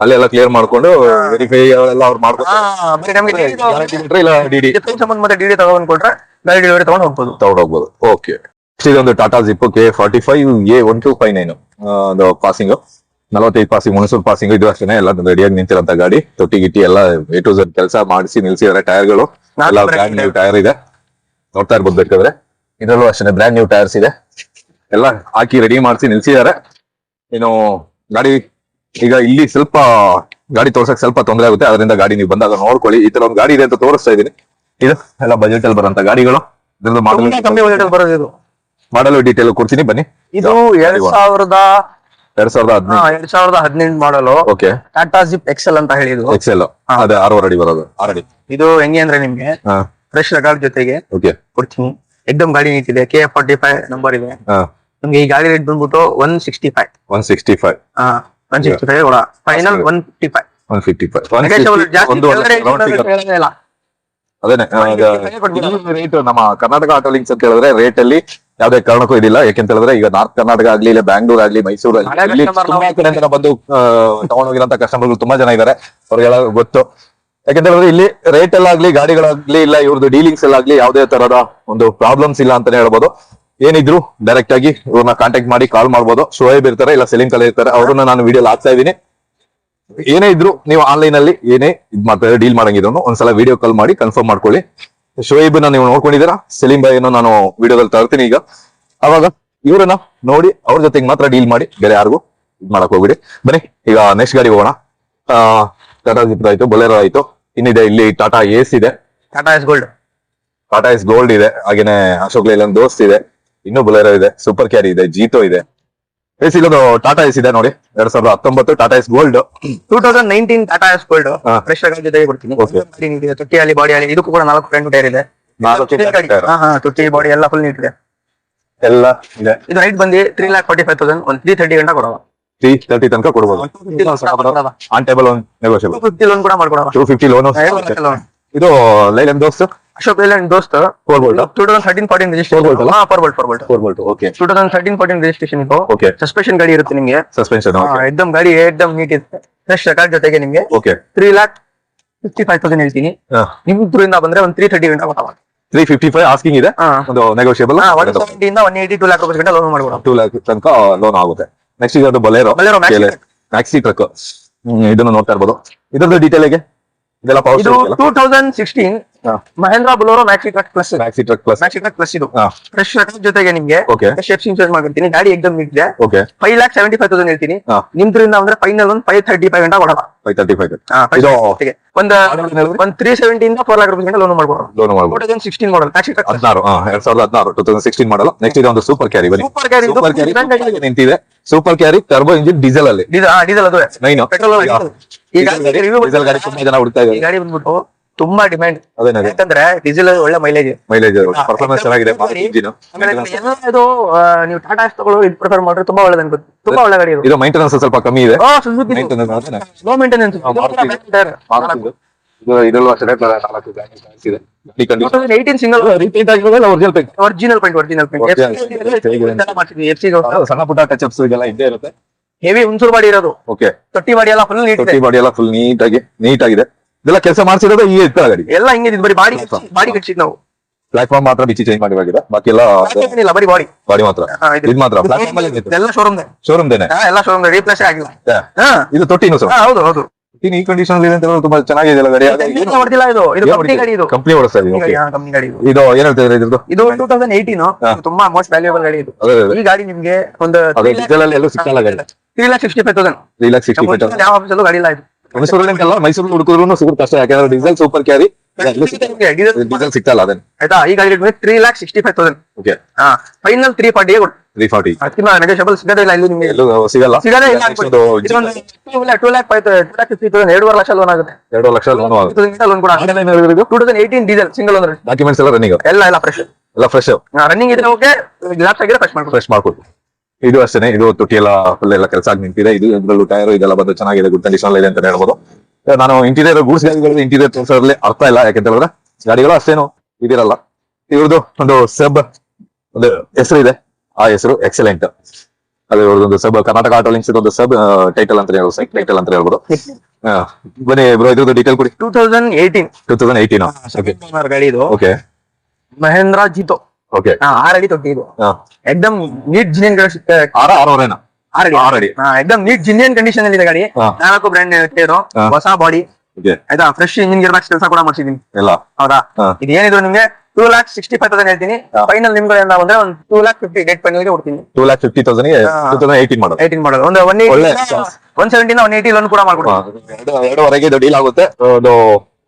ಅಲ್ಲೆಲ್ಲ ಕ್ಲಿಯರ್ ಮಾಡ್ಕೊಂಡು ವೆರಿಫೈ ಎಲ್ಲ ಅವ್ರು ಮಾಡ್ಕೊಂಡು ಸಂಬಂಧ ಮತ್ತೆ DD ತಗೊಂಡ್ ಕೊಟ್ರೆ ಗಾಡಿ ಡೆಲಿವರಿ ತಗೊಂಡೋಗ್ಬೋದು. ಓಕೆ, ಇದೊಂದು Tata zip K45A1259 passing 45 passing, Hunsur passing. ಇದು ಅಷ್ಟೇ ಎಲ್ಲ ರೆಡಿಯಾಗಿ ನಿಂತಿರಂತ ಗಾಡಿ. ತೊಟ್ಟಿ ಗಿಟ್ಟಿ ಎಲ್ಲ A to Z ಕೆಲಸ ಮಾಡಿಸಿ ನಿಲ್ಸಿದ್ದಾರೆ. ಟೈರ್ಗಳು ಎಲ್ಲ ಬ್ರ್ಯಾಂಡ್ ನ್ಯೂ ಟೈರ್ ಇದೆ, ನೋಡ್ತಾ ಇರ್ಬೋದು ಬೇಕಾದ್ರೆ. ಇದರಲ್ಲೂ ಅಷ್ಟೇ ಬ್ರ್ಯಾಂಡ್ ನ್ಯೂ ಟೈರ್ಸ್ ಇದೆ, ಎಲ್ಲ ಹಾಕಿ ರೆಡಿ ಮಾಡಿಸಿ ನಿಲ್ಸಿದ್ದಾರೆ. ಇನ್ನು ಗಾಡಿ ಈಗ ಇಲ್ಲಿ ಸ್ವಲ್ಪ ಗಾಡಿ ತೋರ್ಸಕ್ ಸ್ವಲ್ಪ ತೊಂದರೆ ಆಗುತ್ತೆ, ಅದರಿಂದ ಗಾಡಿ ನೀವು ಬಂದಾಗ ನೋಡ್ಕೊಳ್ಳಿ. ಈ ತರ ಒಂದು ಗಾಡಿ ಇದೆ ಅಂತ ತೋರಿಸ್ತಾ ಇದೀನಿ. ಇದು ಎಲ್ಲ ಬಜೆಟ್ ಅಲ್ಲಿ ಬರುವಂತ ಗಾಡಿಗಳು. ಕಮ್ಮಿ ಬಜೆಟ್ ಬರೋದು. ಮಾಡಲು ಡೀಟೇಲ್ ಕೊಡ್ತೀನಿ, ಬನ್ನಿ. ಇದು 2017 2018 ಮಾಡಲು ಓಕೆ ಟಾಟಾ ಜಿಪ್ ಎಕ್ಸೆಲ್ ಅಂತ ಹೇಳಿದ್ರು. ಎಕ್ಸೆಲ್ ಅದೇ 6 ಅಡಿ ಬರೋದು 6 ಅಡಿ. ಇದು ಹೆಂಗೆ ಅಂದ್ರೆ ನಿಮ್ಗೆ ಫ್ರೆಶ್ ರೆಕಾರ್ಡ್ ಜೊತೆಗೆ ಓಕೆ ಕೊಡ್ತೀನಿ. ಎಕ್ದಮ್ ಗಾಡಿ ನೀಟ್ ಇದೆ, KF45 ನಂಬರ್ ಇದೆ. ನಿಮ್ಗೆ ಈ ಗಾಡಿ ರೇಟ್ ಬಂದ್ಬಿಟ್ಟು 165. 165 165 ಕೂಡ ಫೈನಲ್ 155. 155 ಅದೇನೆ ರೇಟ್ ನಮ್ಮ ಕರ್ನಾಟಕ ಆಟೋ ಲಿಂಕ್ಸ್ ಅಂತ ಹೇಳಿದ್ರೆ ರೇಟ್ ಅಲ್ಲಿ ಯಾವ್ದೇ ಕಾರಣಕ್ಕೂ ಇದಿಲ್ಲ. ಯಾಕೆಂತ ಹೇಳಿದ್ರೆ ಈಗ ನಾರ್ತ್ ಕರ್ನಾಟಕ ಆಗ್ಲಿ ಇಲ್ಲ ಬ್ಯಾಂಗ್ಳೂರ್ ಆಗ್ಲಿ ಮೈಸೂರು ಆಗ್ಲಿ ತುಂಬಾ ಕಡೆಯಿಂದ ಬಂದು ತಗೊಂಡೋಗಿರೋಂತ ಕಸ್ಟಮರ್ಗಳು ತುಂಬಾ ಜನ ಇದಾರೆ, ಅವ್ರಿಗೆಲ್ಲ ಗೊತ್ತು. ಯಾಕಂತ ಹೇಳಿದ್ರೆ ಇಲ್ಲಿ ರೇಟ್ ಅಲ್ಲಾಗ್ಲಿ ಗಾಡಿಗಳಾಗ್ಲಿ ಇಲ್ಲ ಇವ್ರದ್ದು ಡೀಲಿಂಗ್ಸ್ ಅಲ್ಲಾಗ್ಲಿ ಯಾವ್ದೇ ತರದ ಒಂದು ಪ್ರಾಬ್ಲಮ್ಸ್ ಇಲ್ಲ ಅಂತಾನೆ ಹೇಳ್ಬೋದು. ಏನಿದ್ರು ಡೈರೆಕ್ಟ್ ಆಗಿ ಇವ್ರನ್ನ ಕಾಂಟ್ಯಾಕ್ಟ್ ಮಾಡಿ ಕಾಲ್ ಮಾಡ್ಬೋದು. ಶೋಯಬ್ ಇರ್ತಾರೆ ಇಲ್ಲ ಸಲೀಂ ಕಲೆ ಇರ್ತಾರೆ, ಅವ್ರನ್ನ ನಾನು ವಿಡಿಯೋ ಹಾಕ್ತಾ ಇದೀನಿ. ಏನೇ ಇದ್ರು ನೀವು ಆನ್ಲೈನ್ ಅಲ್ಲಿ ಏನೇ ಇದ್ ಮಾಡ್ತಾರೆ ಡೀಲ್ ಮಾಡಂಗಿದ್ರು ಒಂದ್ಸಲ ವಿಡಿಯೋ ಕಾಲ್ ಮಾಡಿ ಕನ್ಫರ್ಮ್ ಮಾಡ್ಕೊಳ್ಳಿ. ಶೋಯಬ್ ನೀವು ನೋಡ್ಕೊಂಡಿದ್ದೀರಾ, ಸಲೀಂ ಬಾಯ್ ಏನೋ ನಾನು ವಿಡಿಯೋದಲ್ಲಿ ತರ್ತೀನಿ ಈಗ. ಅವಾಗ ಇವ್ರನ್ನ ನೋಡಿ ಅವ್ರ ಜೊತೆಗೆ ಮಾತ್ರ ಡೀಲ್ ಮಾಡಿ, ಬೇರೆ ಯಾರಿಗೂ ಇದ್ ಮಾಡಕ್ ಹೋಗ್ಬಿಡಿ. ಬನ್ನಿ ಈಗ ನೆಕ್ಸ್ಟ್ ಗಾಡಿ ಹೋಗೋಣ. ಟಾಟಾ ಜಿಪ್ ಆಯ್ತು, ಬೊಲೆರೋ ಆಯ್ತು, ಇನ್ನಿದೆ ಇಲ್ಲಿ ಟಾಟಾ ಏಸ್ ಇದೆ, Tata Ace Gold. Tata Ace Gold ಇದೆ, ಹಾಗೇನೆ ಅಶೋಕ್ ಲೇಲನ್ ದೋಸ್ತ್ ಇದೆ, ಇನ್ನೂ ಬೊಲೆರೋ ಇದೆ, ಸೂಪರ್ ಕ್ಯಾರಿ ಇದೆ, ಜೀತೋ ಇದೆ. ಎಸ್ ಇಲ್ಲೊಂದು ಟಾಟಾ ಎಸ್ ಇದೆ ನೋಡಿ, 2019 Tata Ace Gold. 2019 Tata Ace Gold fresh ಗಾಡಿ ಜೊತೆಗೆ ಕೊಡ್ತೀನಿ. Okay. ಗಾಡಿ ನೀಟ್ ಇದೆ, ತೊಟ್ಟಿ ಅಲ್ಲಿ ಬಾಡಿ ಅಲ್ಲಿ ಇದಕ್ಕೂ ಕೂಡ 4 ಫ್ರಂಟ್ ಟೈರ್ ಇದೆ. 4 ತೊಟ್ಟಿ ಬಾಡಿ ಎಲ್ಲ ಫುಲ್ ನೀಟ್ ಇದೆ. ಎಲ್ಲ ಇದೆ. ಇದು ರೈಟ್ ಬಂದು 3,45,000 ಒಂದು 330 ಗಂಟೆ ಕೊಡವ. 330 ತನಕ ಕೊಡ್ಬೋದು. On table one negotiable. 250 loan ಕೂಡ ಮಾಡ್ಕೊಡವ. 250 ಲೋನ್. ಇದು ಲೈಲನ್ ದೋಸ್ತ್ ಅಶೋಕ್ ಲೇಲನ್ ದೋಸ್ತ್ 4 volt 2013-14 registration. 4 volt. Okay 2013-14 registration ಇದು. ಓಕೆ ಸಸ್ಪೆನ್ಷನ್ ಗಾಡಿ ಇರುತ್ತೆ ನಿಮ್ಗೆ. ಸಸ್ಪೆನ್ಷನ್ ಎಕ್ದಮ್ ಗಾಡಿ ಎಕ್ದಮ್ ನೀಟ್ ಇದೆ. ಫ್ರೆಶ್ ರೆಕಾರ್ಡ್ ಜೊತೆಗೆ ನಿಮ್ಗೆ ಓಕೆ 3,55,000 ಹೇಳ್ತೀನಿ. ನಿಮ್ ಥ್ರೂಯಿಂದ ಬಂದ್ರೆ ಒಂದು 330 ಗಂಟೆ ಕೊಡವ. 355 ಆಸ್ಕಿಂಗ್ ಇದೆ, ಒಂದು ನೆಗೋಷಿಯಬಲ್. 170 ಇಂದ 180 2 lakh rupees ಗಂಟೆ ಲೋನ್ ಮಾಡ್ಕೊಡವ. 2 lakh ತನಕ ಲೋನ್ ಆಗುತ್ತೆ. ನೆಕ್ಸ್ಟ್ ಇದು ಬೊಲೆರೋ ಮ್ಯಾಕ್ಸಿ ಟ್ರಕ್. ಇದನ್ನು ನೋಡ್ತಾ ಇರ್ಬೋದು. ಇದ್ರದ್ದು ಡೀಟೇಲ್ ಹೇಗೆ ಇದೆಲ್ಲ ಪವರ್ ಇದು 2016 Mahindra Bolero Maxi truck plus. Maxi truck plus ಇದು ಫ್ರೆಶ್ ರೆಕಾರ್ಡ್ ಜೊತೆಗೆ ನಿಮ್ಗೆ ಓಕೆ ಶೇಪ್ ಚೇಂಜ್ ಮಾಡ್ಕೊಡ್ತೀನಿ. ಗಾಡಿ ಎಕ್ದಮ್ ನೀಟ್ ಇದೆ. ಓಕೆ 5,75,000 ಹೇಳ್ತೀನಿ. ನಿಮ್ದ್ರಿಂದ ಅಂದ್ರೆ ಫೈನಲ್ ಒಂದು 535 ಗಂಟೆ ಕೊಡವ. 535 ಇದು ಇದು ಒಂದು 370 ಇಂದ 4 lakh rupees ಗಂಟೆ ಲೋನ್ ಮಾಡ್ಕೊಡವ. ಲೋನ್ ಮಾಡ್ಬೋದು. 2016 ಮಾಡಲ್ ಮ್ಯಾಕ್ಸಿ ಟ್ರಕ್ 2016 ಮಾಡಲ್ಲ. ನೆಕ್ಸ್ಟ್ ಇದು ಒಂದು ಸೂಪರ್ ಕ್ಯಾರಿ. ಬನ್ನಿ ಸೂಪರ್ ಕ್ಯಾರಿ ಸೂಪರ್ ಕ್ಯಾರಿ ನಿಂತಿದೆ. Super carry turbo engine diesel ಅಲ್ಲಿ. ಡೀಸೆಲ್ ಅದು 9 ಪೆಟ್ರೋಲ್. ಈ ಡೀಸೆಲ್ ಗಾಡಿ ತುಂಬಾ ಜನ ಹುಡುಕ್ತಾ ಈ ಇದ್ದಾರೆ. ಗಾಡಿ ಬಂದ್ಬಿಟ್ಟು ತುಂಬಾ ಡಿಮ್ಯಾಂಡ್. ಅದೇನೇ ಯಾಕಂದ್ರೆ ಡೀಸೆಲ್ ಒಳ್ಳೆ ಮೈಲೇಜ್ ಪರ್ಫಾರ್ಮೆನ್ಸ್ ಚೆನ್ನಾಗಿದೆ. ಇಂಜಿನ್ ಇದು ನೀವು ಟಾಟಾ ಎಸ್ ತಗೊಳ್ಳೋ ಇದು ಪ್ರಿಫರ್ ಮಾಡಿದ್ರೆ ತುಂಬಾ ಒಳ್ಳೇದು ಅನ್ಸುತ್ತೆ. ತುಂಬಾ ಒಳ್ಳೆ ಗಾಡಿ ಇದು. ಇದು ಮೈಂಟೆನೆನ್ಸ್ ಸ್ವಲ್ಪ ಕಮ್ಮಿ ಇದೆ. Suzuki Maintenance low maintenance. ಇದರಲ್ಲೂ ಅಷ್ಟೇ 4 ಬ್ಯಾಗ್ಸ್ ಇದೆ. 2018 ಸಿಂಗಲ್ ರೀಪೇಂಟ್ ಆಗಿರೋದಲ್ಲ ಒರಿಜಿನಲ್ ಪೇಂಟ್. ಸಣ್ಣ ಪುಟ್ಟ ಟಚ್ ಅಪ್ಸ್ ಇದೆಲ್ಲ ಇದ್ದೇ ಇರುತ್ತೆ. ಹೆವಿ ಹುಣಸೂರು ಬಾಡಿ ಇರೋದು. ಓಕೆ ತೊಟ್ಟಿ ಬಾಡಿ ಎಲ್ಲ ಫುಲ್ ನೀಟ್ ಇದೆ. ತೊಟ್ಟಿ ಬಾಡಿ ಎಲ್ಲ ಫುಲ್ ನೀಟ್ ಆಗಿದೆ. ಇದೆಲ್ಲ ಕೆಲಸ ಮಾಡಿಸಿರೋದು ಈ ಇತ್ತ ಗಾಡಿ. ಎಲ್ಲ ಹಿಂಗೆ ಇದು ಬರೀ ಬಾಡಿ ಕಟ್ಸಿದ್ ನಾವು. ಪ್ಲಾಟ್ಫಾರ್ಮ್ ಮಾತ್ರ ಬಿಚ್ಚಿ ಚೇಂಜ್ ಮಾಡಿವಾಗಿದೆ, ಬಾಕಿ ಎಲ್ಲ ಏನಿಲ್ಲ, ಬರೀ ಬಾಡಿ ಮಾತ್ರ. ಇದು ಮಾತ್ರ ಪ್ಲಾಟ್ಫಾರ್ಮ್ ಅಲ್ಲಿ ಎಲ್ಲ ಶೋರೂಮ್ ದೇನೆ ಎಲ್ಲ ಶೋರೂಮ್ ರೀಪ್ಲೇಸ್ ಆಗಿಲ್ಲ. ಇದು ತೊಟ್ಟಿನೂ ಸರ್. ಹೌದು ಈ ಕಂಡೀಷನ್ ಇದೆ ಅಂತ ತುಂಬಾ ಚೆನ್ನಾಗಿದೆ ಗಾಡಿ. ಹೊಡೆದಿಲ್ಲ. ಇದು ಕಂಪನಿ ಗಾಡಿ. ಇದು ಕಂಪನಿ ಓಡಿಸ್ತಾ ಇದೆ. ಕಂಪನಿ ಗಾಡಿ. ಇದು ಏನ್ ಹೇಳ್ತಿದ್ರೆ ಇದ್ರದ್ದು? ಇದು 2018 ತುಂಬಾ ಮೋಸ್ಟ್ ವ್ಯಾಲ್ಯೂಬಲ್ ಗಾಡಿ ಇದು. ಈ ಗಾಡಿ ನಿಮ್ಗೆ ಒಂದು ಡೀಸೆಲ್ ಅಲ್ಲಿ ಎಲ್ಲೂ ಸಿಕ್ಕಲ್ಲ ಗಾಡಿ. 3,65,000. 3,65,000 ಯಾವ ಆಫೀಸಲ್ಲೂ ಗಾಡಿ ಇಲ್ಲ ಇದು. ಮೈಸೂರಲ್ಲಿ ಅಂತಲ್ಲ, ಮೈಸೂರಲ್ಲಿ ಹುಡುಕಿದ್ರು ಸಿಗುತ್ತೆ ಕಷ್ಟ. ಯಾಕಂದ್ರೆ ಡೀಸೆಲ್ ಸೂಪರ್ ಕ್ಯಾರಿ ಡೀಸೆಲ್ ಸಿಗ್ತಲ್ಲ ಅದೇನು. ಆಯ್ತಾ, ಈ ಗಾಡಿ 3,65,000. ಓಕೆ ಫೈನಲ್ 340 ಕೊಡು. 340 ಅದಕ್ಕಿಂತ ನೆಗೋಷಿಯಬಲ್ ಸಿಗದೇ ಇಲ್ಲ ಇಲ್ಲಿ ನಿಮ್ಗೆ. ಎಲ್ಲೂ ಸಿಗಲ್ಲ. ಸಿಗದೇ ಇಲ್ಲ. 2,50,000 2.5 ಲಕ್ಷ ಲೋನ್ ಆಗುತ್ತೆ. 2 ಲಕ್ಷ ಲೋನ್ ಆಗುತ್ತೆ. ಲೋನ್ ಕೂಡ 2018 ಡೀಸೆಲ್ ಸಿಂಗಲ್ ಓನರ್. ಡಾಕ್ಯುಮೆಂಟ್ಸ್ ಎಲ್ಲ ರನ್ನಿಂಗ್ ಎಲ್ಲ ಫ್ರೆಶ್ ರನ್ನಿಂಗ್ ಇದ್ರೆ ಓಕೆ. ಲ್ಯಾಪ್ಸ್ ಆಗಿದ್ರೆ ಫ್ರೆಶ್ ಮಾಡ್ಕೊಡು. ಇದು ಅಷ್ಟೇ. ಇದು ತೊಟ್ಟಿ ಎಲ್ಲ ಫುಲ್ ಎಲ್ಲ ಕೆಲಸ ಆಗಿ ನಿಂತಿದೆ. ಇದ್ರಲ್ಲೂ ಟೈರ್ ಇದೆಲ್ಲ ಬಂದು ಚೆನ್ನಾಗಿದೆ, ಗುಡ್ ಕಂಡೀಷನ್ ಇದೆ ಅಂತ ಹೇಳ್ಬೋದು. ನಾನು ಇಂಟೀರಿಯರ್ ಗೂಡ್ಸ್ ಗಾಡಿಗಳು ಇಂಟೀರಿಯರ್ ತೋರಿಸೋದ್ರಲ್ಲಿ ಅರ್ಥ ಇಲ್ಲ. ಯಾಕೆಂತ ಹೇಳಿದ್ರೆ ಗಾಡಿಗಳು ಅಷ್ಟೇನು ಇದಿರಲ್ಲ. ಇವ್ರದ್ದು ಒಂದು ಸಬ್ ಒಂದು ಹೆಸರು ಇದೆ, ಆ ಹೆಸರು ಎಕ್ಸಲೆಂಟ್. ಅದು ಇವ್ರದೊಂದು ಸಬ್ ಕರ್ನಾಟಕ ಆಟೋ ಲಿಂಕ್ಸ್ ಒಂದು ಸಬ್ ಟೈಟಲ್ ಅಂತ ಹೇಳ್ಬೋದು. ಬನ್ನಿ ಬ್ರೋ, ಇದ್ರದ್ದು ಡೀಟೇಲ್ ಕೊಡಿ. 2018 ಗಾಡಿ ಇದು. ಓಕೆ ಮಹೇಂದ್ರ ಜೀತೋ. ಓಕೆ 6 ಅಡಿ ತೊಟ್ಟಿ ಇದು. ಎಕ್ದಮ್ ನೀಟ್ ಜಿನಿಯನ್ ಎಕ್ದಮ್ ನೀಟ್ ಜಿನಿಯನ್ ಕಂಡೀಷನ್ ಅಲ್ಲಿ ಇದೆ ಗಾಡಿ. 4 ಬ್ರ್ಯಾಂಡ್ ಟೈರು, ಹೊಸ ಬಾಡಿ ಆಯ್ತಾ. ಫ್ರೆಶ್ ಇಂಜಿನ್ ಗೇರ್ ಬಾಕ್ಸ್ ಕೆಲಸ ಕೂಡ ಮಾಡ್ಸಿದೀನಿ. ಹೌದಾ, ಇದು ಏನಿದ್ರು ನಿಮ್ಗೆ 2,65,000 ಹೇಳ್ತೀನಿ. ಫೈನಲ್ ನಿಮ್ಗಳಿಂದ ಬಂದ್ರೆ ಒಂದು 2,50,000 ಡೆಟ್ ಫೈನಲ್ ಗೆ ಕೊಡ್ತೀನಿ. 2,50,000 2018 ಮಾಡಲ್. 18 ಮಾಡಲ್. ಒಂದು 170 180 ಲೋನ್ ಕೂಡ ಮಾಡ್ಕೊಡ್ತೀನಿ. 2.5 ಡೀಲ್ ಆಗುತ್ತೆ. ಒಂದು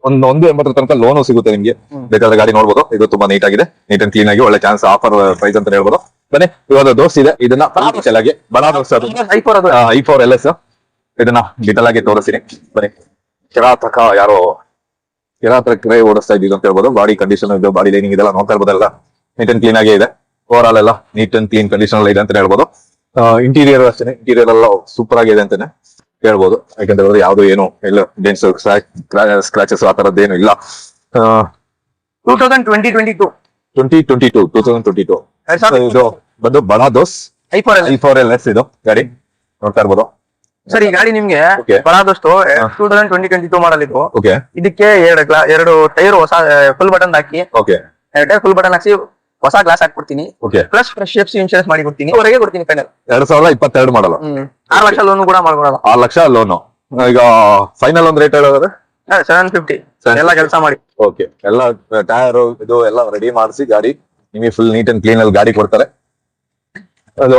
ಒಂದು 80 ತನಕ ಲೋನು ಸಿಗುತ್ತೆ ನಿಮ್ಗೆ. ಬೇಕಾದ್ರೆ ಗಾಡಿ ನೋಡ್ಬೋದು. ಇದು ತುಂಬಾ ನೀಟ್ ಆಗಿದೆ, ನೀಟ್ ಅಂಡ್ ಕ್ಲೀನ್ ಆಗಿ ಒಳ್ಳೆ ಚಾನ್ಸ್ ಆಫರ್ ಪ್ರೈಸ್ ಅಂತ ಹೇಳ್ಬೋದು. ಬನ್ನಿ, ಇವಾಗ ದೋಸ್ ಇದೆ, ಇದನ್ನ ಚೆನ್ನಾಗಿ ಬಡ ದೋಸ್ i4 LS ಇದನ್ನ ಡಿಟೇಲ್ ಆಗಿ ತೋರಿಸ್ತೀನಿ. ಬನ್ನಿ, ಕಿರಾತಕ ಯಾರೋ ಕಿರಾತಕ ಓಡಿಸ್ತಾ ಇದ್ದೀವಿ ಅಂತ ಹೇಳ್ಬೋದು. ಬಾಡಿ ಕಂಡೀಷನ್ ಇದು, ಬಾಡಿ ಲೈನಿಂಗ್ ಇದೆಲ್ಲ ನೋಡ್ತಾ ಇರ್ಬೋದಲ್ಲ, ನೀಟ್ ಅಂಡ್ ಕ್ಲೀನ್ ಆಗೇ ಇದೆ. ಓವರ್ ಆಲ್ ಎಲ್ಲ ನೀಟ್ ಅಂಡ್ ಕ್ಲೀನ್ ಕಂಡೀಷನ್ ಇದೆ ಅಂತ ಹೇಳ್ಬೋದು. ಇಂಟೀರಿಯರ್ ಅಷ್ಟೇ, ಇಂಟೀರಿಯರ್ ಎಲ್ಲ ಸೂಪರ್ ಆಗಿದೆ ಅಂತಾನೆ ಹೇಳ್ಬೋದು. ಯಾಕಂತ ಹೇಳಿದ್ರೆ ಯಾವ್ದು ಏನು ಇಲ್ಲ ಡೆನ್ಸ್ ಸ್ಕ್ರಾಚಸ್ ಆ ತರದ್ದು ಏನು ಇಲ್ಲ. 2022 ಇದು ಬಂದು ಬಡ ದೋಸ್ i4 LS ಇದು ಗಾಡಿ ನೋಡ್ತಾ ಇರ್ಬೋದು. ಸರ್ ಈ ಗಾಡಿ ನಿಮ್ಗೆ Okay. ಬರಾದಷ್ಟು 2022 ಮಾಡಲ್ ಇದು. ಓಕೆ ಇದಕ್ಕೆ ಎರಡು ಟೈರ್ ಹೊಸ ಫುಲ್ ಬಟನ್ ಹಾಕಿ, ಓಕೆ ಎರಡು ಟೈರ್ ಫುಲ್ ಬಟನ್ ಹಾಕಿ ಹೊಸ ಗ್ಲಾಸ್ ಹಾಕ್ಬಿಡ್ತೀನಿ. Okay plus fresh FC insurance ಮಾಡಿ ಕೊಡ್ತೀನಿ, ಹೊರಗೆ ಕೊಡ್ತೀನಿ ಫೈನಲ್. 2022 ಮಾಡಲ್ಲ. 6 ಲಕ್ಷ ಲೋನ್ ಕೂಡ ಮಾಡ್ಕೊಡಲ್ಲ. 6 ಲಕ್ಷ ಲೋನು. ಈಗ ಫೈನಲ್ ಒಂದು ರೇಟ್ ಹೇಳಿದ್ರೆ 750 ಎಲ್ಲ ಕೆಲಸ ಮಾಡಿ. ಓಕೆ, ಎಲ್ಲ ಟೈರ್ ಇದು ಎಲ್ಲ ರೆಡಿ ಮಾಡಿಸಿ ಗಾಡಿ ನಿಮಗೆ ಫುಲ್ ನೀಟ್ ಅಂಡ್ ಕ್ಲೀನ್ ಅಲ್ಲಿ ಗಾಡಿ ಕೊಡ್ತಾರೆ. ಅದು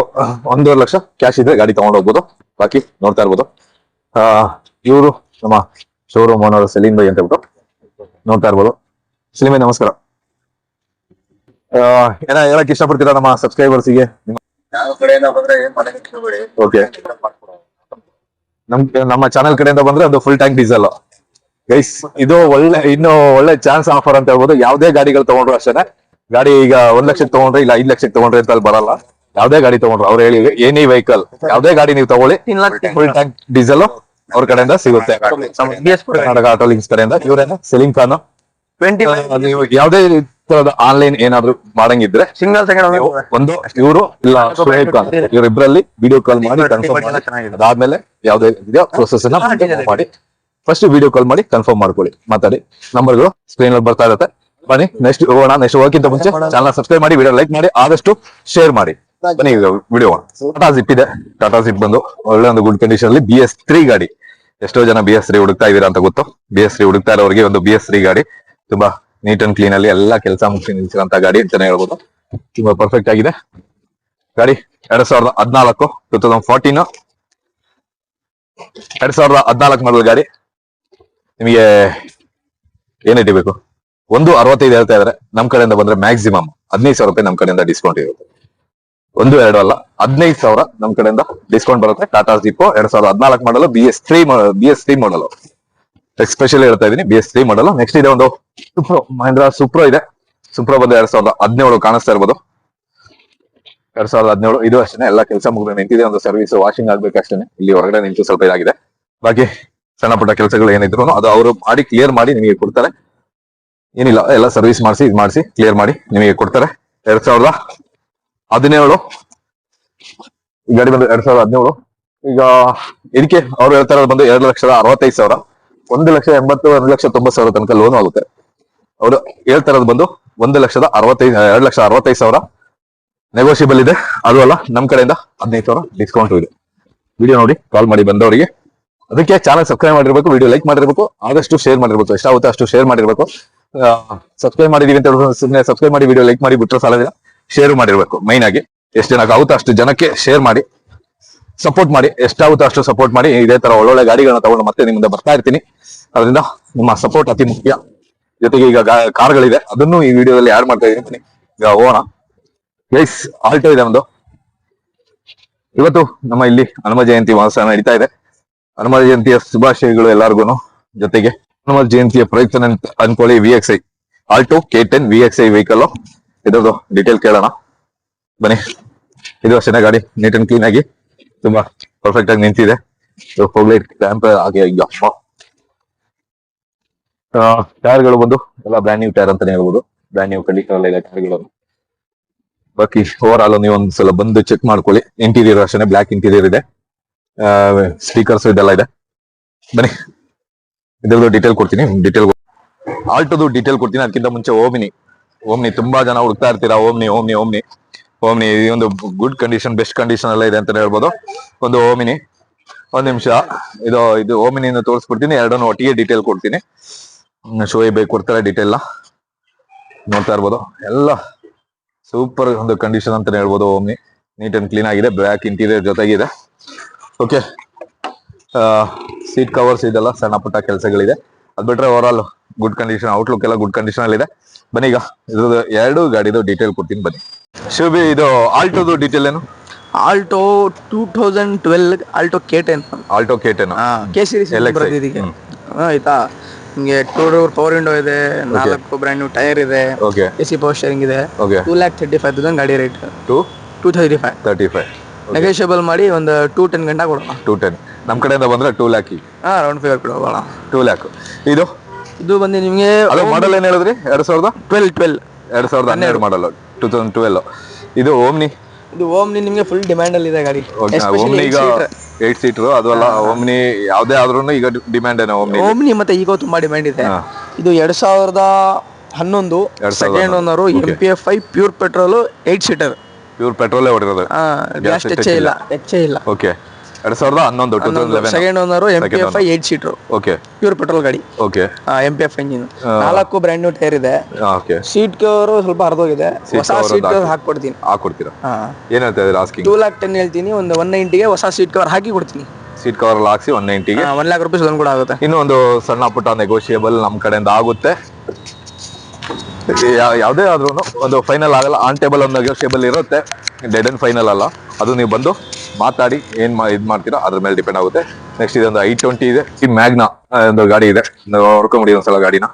1.5 ಲಕ್ಷ ಕ್ಯಾಶ್ ಇದ್ರೆ ಗಾಡಿ ತಗೊಂಡು ಹೋಗ್ಬೋದು. ಬಾಕಿ ನೋಡ್ತಾ ಇರ್ಬೋದು. ಇವರು ನಮ್ಮ ಶೋರೂಮ್ ಓನರ್ ಸಲೀಂ ಬೈ ಅಂತ ಹೇಳ್ಬಿಟ್ಟು ನೋಡ್ತಾ ಇರ್ಬೋದು. ಸಲೀಂ ಬೈ ನಮಸ್ಕಾರ. ಏನ ಹೇಳಕ್ ಇಷ್ಟಪಡ್ತೀರಾ ನಮ್ಮ ಸಬ್ಸ್ಕ್ರೈಬರ್ಸಿಗೆ? ಓಕೆ, ನಮ್ಮ ಚಾನೆಲ್ ಕಡೆಯಿಂದ ಬಂದ್ರೆ ಅದು ಫುಲ್ ಟ್ಯಾಂಕ್ ಡೀಸೆಲ್ ಗೈಸ್. ಇದು ಒಳ್ಳೆ ಚಾನ್ಸ್ ಆಫರ್ ಅಂತ ಹೇಳ್ಬೋದು. ಯಾವ್ದೇ ಗಾಡಿಗಳು ತಗೊಂಡ್ರು ಅಷ್ಟೇ. ಗಾಡಿ ಈಗ 1 ಲಕ್ಷಕ್ಕೆ ತಗೊಂಡ್ರೆ ಇಲ್ಲ 5 ಲಕ್ಷಕ್ಕೆ ತಗೊಂಡ್ರೆ ಅಂತ ಅಲ್ಲಿ ಬರಲ್ಲ. ಯಾವ್ದೇ ಗಾಡಿ ತಗೊಂಡ್ರು ಅವ್ರು ಹೇಳಿ ಎನಿ ವೆಹಿಕಲ್ ಯಾವ್ದೇ ಗಾಡಿ ನೀವು ತಗೊಳ್ಳಿ ಫುಲ್ ಟ್ಯಾಂಕ್ ಡೀಸೆಲ್ ಅವ್ರ ಕಡೆಯಿಂದ ಸಿಗುತ್ತೆ. ಕರ್ನಾಟಕ ಆಟೋ ಲಿಂಕ್ಸ್ ಕಡೆಯಿಂದ. ಇವರೇನ ಸಲೀಂ ಖಾನ್. 20 ನೀವು ಯಾವ್ದೇ ತರದ ಆನ್ಲೈನ್ ಏನಾದ್ರು ಮಾಡಂಗಿದ್ರೆ ಸಿಂಗಲ್ ಸೆಕೆಂಡ್ ಒಂದು ಇವರು ಇಲ್ಲ ಶುಹೇಬ್ ಖಾನ್, ಇವರಿಬ್ಬರಲ್ಲಿ ವಿಡಿಯೋ ಕಾಲ್ ಮಾಡಿ ಕನ್ಫರ್ಮ್ ಮಾಡಿ, ಅದಾದ್ಮೇಲೆ ಯಾವ್ದೇ ಇದೆಯೋ ಪ್ರೊಸೆಸ್ ಮಾಡಿ ಫಸ್ಟ್ ವಿಡಿಯೋ ಕಾಲ್ ಮಾಡಿ ಕನ್ಫರ್ಮ್ ಮಾಡ್ಕೊಳ್ಳಿ, ಮಾತಾಡಿ. ನಂಬರ್ಗಳು ಸ್ಕ್ರೀನ್ ಅಲ್ಲಿ ಬರ್ತಾ ಇರುತ್ತೆ. ಬನ್ನಿ ನೆಕ್ಸ್ಟ್ ಹೋಗೋಣ. ನೆಕ್ಸ್ಟ್ ಹೋಗಕ್ಕಿಂತ ಮುಂಚೆ ಚಾನಲ್ ಸಬ್ಸ್ಕ್ರೈಬ್ ಮಾಡಿ, ವಿಡಿಯೋ ಲೈಕ್ ಮಾಡಿ, ಆದಷ್ಟು ಶೇರ್ ಮಾಡಿ. ಬನ್ನಿ ವಿಡಿಯೋ. ಟಾಟಾ ಜಿಪ್ ಇದೆ. ಟಾಟಾ ಜಿಪ್ ಬಂದು ಒಳ್ಳೆ ಒಂದು ಗುಡ್ ಕಂಡೀಷನ್ ಅಲ್ಲಿ BS3 ಗಾಡಿ. ಎಷ್ಟೋ ಜನ BS3 ಹುಡುಕ್ತಾ ಇದೀರಾ ಅಂತ ಗೊತ್ತು. BS3 ಹುಡುಕ್ತಾ ಇರೋರಿಗೆ ಒಂದು BS3 ಗಾಡಿ ತುಂಬಾ ನೀಟ್ ಅಂಡ್ ಕ್ಲೀನ್ ಅಲ್ಲಿ ಎಲ್ಲಾ ಕೆಲಸ ಮುಗಿಸಿ ನಿಲ್ಸಿರೋಂತ ಗಾಡಿ ಅಂತಾನೆ ಹೇಳ್ಬೋದು. ತುಂಬಾ ಪರ್ಫೆಕ್ಟ್ ಆಗಿದೆ ಗಾಡಿ. 2014 2014 2014 ಮಾಡಲ್ ಗಾಡಿ. ನಿಮಗೆ ಏನೈತಿ ಬೇಕು? 165 ಹೇಳ್ತಾ ಇದಾರೆ. ನಮ್ ಕಡೆಯಿಂದ ಬಂದ್ರೆ ಮ್ಯಾಕ್ಸಿಮಮ್ 15,000 ರೂಪಾಯಿ ನಮ್ ಕಡೆಯಿಂದ ಡಿಸ್ಕೌಂಟ್ ಇರುತ್ತೆ. 1-2 ಅಲ್ಲ, 15,000 ನಮ್ ಕಡೆಯಿಂದ ಡಿಸ್ಕೌಂಟ್ ಬರುತ್ತೆ. ಟಾಟಾ ಜಿಪ್ 2014 ಮಾಡಲು BS3 ಮಾಡಲು ಎಸ್ಪೆಷಲಿ ಹೇಳ್ತಾ ಇದೀನಿ. BS3 ಮಾಡಲು. ನೆಕ್ಸ್ಟ್ ಇದೆ ಒಂದು ಮಹೇಂದ್ರ ಸುಪ್ರೋ ಇದೆ. ಸುಪ್ರೋ ಬಂದು 2017 ಕಾಣಿಸ್ತಾ ಇರ್ಬೋದು. 2017 ಇದು ಅಷ್ಟೇ. ಎಲ್ಲ ಕೆಲಸ ಮುಗಿದು ನಿಂತಿದೆ. ಒಂದು ಸರ್ವಿಸ್ ವಾಷಿಂಗ್ ಆಗ್ಬೇಕಷ್ಟೇ. ಇಲ್ಲಿ ಹೊರಗಡೆ ನಿಂತು ಸ್ವಲ್ಪ ಇದಾಗಿದೆ. ಬಾಕಿ ಸಣ್ಣ ಪುಟ್ಟ ಕೆಲಸಗಳು ಏನಿದ್ರು ಅದು ಅವರು ಮಾಡಿ ಕ್ಲಿಯರ್ ಮಾಡಿ ನಿಮಗೆ ಕೊಡ್ತಾರೆ. ಏನಿಲ್ಲ, ಎಲ್ಲ ಸರ್ವಿಸ್ ಮಾಡಿಸಿ ಕ್ಲಿಯರ್ ಮಾಡಿ ನಿಮಗೆ ಕೊಡ್ತಾರೆ. 2017 ಈ ಗಾಡಿ ಬಂದು 2017. ಈಗ ಇದಕ್ಕೆ ಅವ್ರು ಹೇಳ್ತಾ ಇರೋದು ಬಂದು 2,65,000, 1,80,000 1,90,000 ತನಕ ಲೋನ್ ಆಗುತ್ತೆ. ಅವರು ಹೇಳ್ತಾ ಇರೋದು ಬಂದು 2,65,000 ನೆಗೋಷಿಯಬಲ್ ಇದೆ. ಅದು ಅಲ್ಲ, ನಮ್ ಕಡೆಯಿಂದ 15,000 ಡಿಸ್ಕೌಂಟ್ ಇದೆ. ವಿಡಿಯೋ ನೋಡಿ ಕಾಲ್ ಮಾಡಿ ಬಂದವರಿಗೆ. ಅದಕ್ಕೆ ಚಾನಲ್ ಸಬ್ಸ್ಕ್ರೈಬ್ ಮಾಡಿರ್ಬೇಕು, ವಿಡಿಯೋ ಲೈಕ್ ಮಾಡಿರ್ಬೇಕು, ಆದಷ್ಟು ಶೇರ್ ಮಾಡಿರ್ಬೇಕು. ಎಷ್ಟಾಗುತ್ತೆ ಅಷ್ಟು ಶೇರ್ ಮಾಡಿರ್ಬೇಕು. ಸಬ್ಸ್ಕ್ರೈಬ್ ಮಾಡಿದೀವಿ ಅಂತ ಸುಮ್ಮನೆ ಸಬ್ಸ್ಕ್ರೈಬ್ ಮಾಡಿ ವಿಡಿಯೋ ಲೈಕ್ ಮಾಡಿ ಬಿಟ್ಟರೆ ಸಾಲದಿಲ್ಲ, ಶೇರ್ ಮಾಡಿರ್ಬೇಕು. ಮೈನ್ ಆಗಿ ಎಷ್ಟು ಜನಕ್ಕೆ ಆಗುತ್ತೋ ಅಷ್ಟು ಜನಕ್ಕೆ ಶೇರ್ ಮಾಡಿ ಸಪೋರ್ಟ್ ಮಾಡಿ. ಎಷ್ಟಾಗುತ್ತೋ ಅಷ್ಟು ಸಪೋರ್ಟ್ ಮಾಡಿ. ಇದೇ ತರ ಒಳ್ಳೊಳ್ಳೆ ಗಾಡಿಗಳನ್ನ ತಗೊಂಡು ಮತ್ತೆ ನಿಮ್ಮಿಂದ ಬರ್ತಾ ಇರ್ತೀನಿ. ಅದರಿಂದ ನಿಮ್ಮ ಸಪೋರ್ಟ್ ಅತಿ ಮುಖ್ಯ. ಜೊತೆಗೆ ಈಗ ಕಾರ್ಗಳಿದೆ, ಅದನ್ನು ಈ ವಿಡಿಯೋದಲ್ಲಿ ಆಡ್ ಮಾಡ್ತಾ ಇದ್ದೀನಿ. ಈಗ ಹೋಗೋಣ ಗೈಸ್. ಆಲ್ಟೋ ಇದೆ ಒಂದು. ಇವತ್ತು ನಮ್ಮ ಇಲ್ಲಿ ಹನುಮ ಜಯಂತಿ ಮಹೋತ್ಸವ ನಡೀತಾ ಇದೆ. ಹನುಮ ಜಯಂತಿಯ ಶುಭಾಶಯಗಳು ಎಲ್ಲಾರ್ಗು. ಜೊತೆಗೆ ಹನುಮ ಜಯಂತಿಯ ಪ್ರಯುಕ್ತ ಅನ್ಕೊಳ್ಳಿ VXI Alto K10 VXI vehicle. ಇದ್ರದ್ದು ಡೀಟೇಲ್ ಕೇಳೋಣ ಬನ್ನಿ. ಇದು ಅಷ್ಟೇ ಗಾಡಿ ನೀಟ್ ಅಂಡ್ ಕ್ಲೀನ್ ಆಗಿ ತುಂಬಾ ಪರ್ಫೆಕ್ಟ್ ಆಗಿ ನಿಂತಿದೆ. ಫೋಗ್ಲೈಟ್ ಲ್ಯಾಂಪ್ ಹಾಗೆ. ಈಗ ಟೈರ್ಗಳು ಬಂದು ಎಲ್ಲ ಬ್ರ್ಯಾಂಡ್ ನ್ಯೂ ಟೈರ್ ಅಂತಾನೆ ಹೇಳ್ಬೋದು. ಬ್ರ್ಯಾಂಡ್ ನ್ಯೂ ಕಂಡೀಷನ್ ಅಲ್ಲ ಇದೆ ಟೈರ್ಗಳು. ಬಾಕಿ ಓವರ್ ಆಲ್ ನೀವು ಒಂದ್ಸಲ ಬಂದು ಚೆಕ್ ಮಾಡ್ಕೊಳ್ಳಿ. ಇಂಟೀರಿಯರ್ ಅಷ್ಟೇ ಬ್ಲಾಕ್ ಇಂಟೀರಿಯರ್ ಇದೆ. ಸ್ಪೀಕರ್ಸ್ ಇದೆಲ್ಲ ಇದೆ. ಬನ್ನಿ ಇದ್ರದ್ದು ಡೀಟೇಲ್ ಕೊಡ್ತೀನಿ. ಆಲ್ಟೋದು ಡೀಟೇಲ್ ಕೊಡ್ತೀನಿ. ಅದಕ್ಕಿಂತ ಮುಂಚೆ ಓಮ್ನಿ ತುಂಬಾ ಜನ ಹುಡುಕ್ತಾ ಇರ್ತೀರಾ. ಓಮ್ನಿ ಈ ಒಂದು ಗುಡ್ ಕಂಡೀಷನ್, ಬೆಸ್ಟ್ ಕಂಡೀಷನ್ ಎಲ್ಲ ಇದೆ ಅಂತ ಹೇಳ್ಬೋದು. ಒಂದು ಓಮಿನಿ. ಒಂದ್ ನಿಮಿಷ, ಇದು ಓಮಿನಿಯಿಂದ ತೋರಿಸ್ಬಿಡ್ತೀನಿ. ಎರಡನ್ನು ಒಟ್ಟಿಗೆ ಡೀಟೇಲ್ ಕೊಡ್ತೀನಿ. ಶೋಯಿ ಬೇಕು ಕೊಡ್ತಾರೆ ಡೀಟೇಲ್ ನೋಡ್ತಾ ಇರ್ಬೋದು. ಎಲ್ಲ ಸೂಪರ್ ಒಂದು ಕಂಡೀಷನ್ ಅಂತಾನೆ ಹೇಳ್ಬೋದು. ಓಮ್ನಿ ನೀಟ್ ಅಂಡ್ ಕ್ಲೀನ್ ಆಗಿದೆ. ಬ್ಲ್ಯಾಕ್ ಇಂಟೀರಿಯರ್ ಜೊತೆಗಿದೆ. ಓಕೆ, ಸೀಟ್ ಕವರ್ಸ್ ಇದೆಲ್ಲ ಸಣ್ಣ ಪುಟ್ಟ ಕೆಲಸಗಳಿದೆ. ಅದ್ ಬಿಟ್ರೆ overall good condition, outlook ಎಲ್ಲ ಗುಡ್ ಕಂಡೀಷನ್ ಅಲ್ಲಿ ಇದೆ. ಬನ್ನಿ ಈಗ ಇದ್ರದ್ದು ಎರಡು ಗಾಡಿದು ಡೀಟೇಲ್ ಕೊಡ್ತೀನಿ ಬನ್ನಿ. ಶಿವಬಿ, ಇದು ಆಲ್ಟೋದು ಡೀಟೇಲ್ ಏನು? Alto 2012 Alto K10. Alto K10 K series LXi. ಇದಕ್ಕೆ ಆಯ್ತಾ. ನಿಮಗೆ 2 ಡೋರ್ ಪವರ್ ವಿಂಡೋ ಇದೆ, 4 ಬ್ರ್ಯಾಂಡ್ ನ್ಯೂ ಟೈರ್ ಇದೆ, ಓಕೆ AC ಪವರ್ ಸ್ಟೇರಿಂಗ್ ಇದೆ. ಓಕೆ 2,35,000 ಗಾಡಿ ರೇಟ್. 235 235 ನೆಗೋಷಿಯಬಲ್ ಮಾಡಿ ಒಂದು 210 ಗಂಟೆ ಕೊಡೋಣ. 210 ನಮ್ ಕಡೆಯಿಂದ ಬಂದ್ರೆ 2 ಲ್ಯಾಕ್. ರೌಂಡ್ ಫಿಗರ್ ಕೊಡೋಣ. 2 ಲ್ಯಾಕ್. ಇದು ಬಂದು ನಿಮಗೆ ಅದು ಮಾಡಲ್ ಏನ್ ಹೇಳಿದ್ರಿ? 2012 ಮಾಡಲ್, 2012. ಇದು ಓಮ್ನಿ. ಇದು ಓಮ್ನಿ ನಿಮಗೆ ಫುಲ್ ಡಿಮ್ಯಾಂಡ್ ಅಲ್ಲಿ ಇದೆ ಗಾಡಿ. ಓಮ್ನಿ ಈಗ 8 ಸೀಟರ್ ಅದು ಅಲ್ಲ, ಓಮ್ನಿ ಯಾವ್ದೇ ಆದ್ರೂ ಈಗ ಡಿಮ್ಯಾಂಡ್ ಏನೋ ಓಮ್ನಿ ಮತ್ತೆ ಈಗ ತುಂಬಾ ಡಿಮ್ಯಾಂಡ್ ಇದೆ. ಇದು 2011 second owner, MPF5 pure petrol, 8 seater. Pure petrol ಹೊಡಿರೋದು, ಗ್ಯಾಸ್ ಟಚ್ ಇಲ್ಲ. Okay 2011 second owner, MPF5 8 seater. Okay pure petrol ಗಾಡಿ. Okay MPF engine, 4 brand new tyre ಇದೆ. ಓಕೆ ಸೀಟ್ ಕವರ್ ಸ್ವಲ್ಪ ಹರಿದೋಗಿದೆ, ಹೊಸ ಸೀಟ್ ಕವರ್ ಹಾಕೊಡ್ತೀರಾ? ಏನ್ ಹೇಳ್ತಾ ಇದ್ದೀರಾ? ಆಸ್ಕಿಂಗ್ 2,10,000 ಹೇಳ್ತೀನಿ, ಒಂದು 190ಗೆ ಹೊಸ ಸೀಟ್ ಕವರ್ ಹಾಕಿ ಕೊಡ್ತೀನಿ. ಸೀಟ್ ಕವರ್ ಎಲ್ಲ ಹಾಕ್ಸಿ 190ಗೆ 1 ಲ್ಯಾಕ್ ರುಪೀಸ್ ಲೋನ್ ಕೂಡ ಆಗುತ್ತೆ. ಇನ್ನು ಒಂದು ಸಣ್ಣ ಪುಟ್ಟ ನೆಗೋಷಿಯಬಲ್ ನಮ್ ಕಡೆಯಿಂದ ಆಗುತ್ತೆ. ಯಾವುದೇ ಆದ್ರೂ ಒಂದು ಫೈನಲ್ ಆಗಲ್ಲ, ಆನ್ ಟೇಬಲ್ ಒಂದು ನೆಗೋಷಿಯಬಲ್ ಇರುತ್ತೆ, ಡೆಡ್ ಅಂಡ್ ಫೈನಲ್ ಅಲ್ಲ. ಅದು ನೀವು ಬಂದು ಮಾತಾಡಿ ಏನ್ ಇದ್ ಮಾಡ್ತೀರಾ ಅದ್ರ ಮೇಲೆ ಡಿಪೆಂಡ್ ಆಗುತ್ತೆ. ನೆಕ್ಸ್ಟ್ ಇದೊಂದು i20 ಇದೆ, ಈ ಮ್ಯಾಗ್ನಾ ಒಂದು ಗಾಡಿ ಇದೆ, ನೋಡ್ಕೊಂಬಿಡಿ ಒಂದ್ಸಲ ಗಾಡಿನ.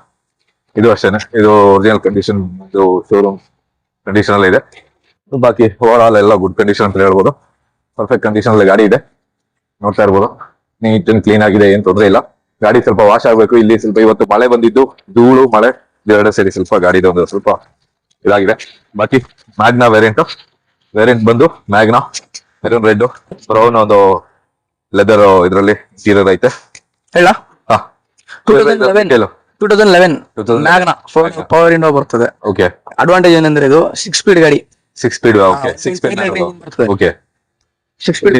ಇದು ಅಷ್ಟೇನೆ, ಇದು ಒರಿಜಿನಲ್ ಕಂಡೀಷನ್, ಇದು ಶೋರೂಮ್ ಕಂಡೀಷನ್ ಅಲ್ಲಿ ಇದೆ. ಬಾಕಿ ಓವರ್ ಆಲ್ ಎಲ್ಲ ಗುಡ್ ಕಂಡೀಷನ್ ಅಂತ ಹೇಳ್ಬೋದು. ಪರ್ಫೆಕ್ಟ್ ಕಂಡೀಷನ್ ಅಲ್ಲಿ ಗಾಡಿ ಇದೆ, ನೋಡ್ತಾ ಇರ್ಬೋದು. ನೀಟ್ ಅಂಡ್ ಕ್ಲೀನ್ ಆಗಿದೆ, ಏನ್ ತೊಂದರೆ ಇಲ್ಲ. ಗಾಡಿ ಸ್ವಲ್ಪ ವಾಶ್ ಆಗ್ಬೇಕು. ಇಲ್ಲಿ ಸ್ವಲ್ಪ ಇವತ್ತು ಮಳೆ ಬಂದಿದ್ದು, ಧೂಳು ಮಳೆ ಎರಡು ಸೇರಿ ಸ್ವಲ್ಪ ಗಾಡಿದು ಒಂದು ಸ್ವಲ್ಪ ಇದಾಗಿದೆ. ಬಾಕಿ ಮ್ಯಾಗ್ನಾ ವೇರಿಯಂಟ್ ಬಂದು ಮ್ಯಾಗ್ನಾ ಮೆರೂನ್ ರೆಡ್ ಬ್ರೌನ್ ಒಂದು ಲೆದರ್ ಇದ್ರಲ್ಲಿ ಸೀರರ್ ಐತೆ. ಹೇಳ 2011 ಮ್ಯಾಗ್ನಾ ಪವರ್ ವಿಂಡೋ ಬರ್ತದೆ. ಓಕೆ ಅಡ್ವಾಂಟೇಜ್ ಏನಂದ್ರೆ ಇದು 6 ಸ್ಪೀಡ್ ಗಾಡಿ. 6 speed. Okay 6 speed. Okay 6 speed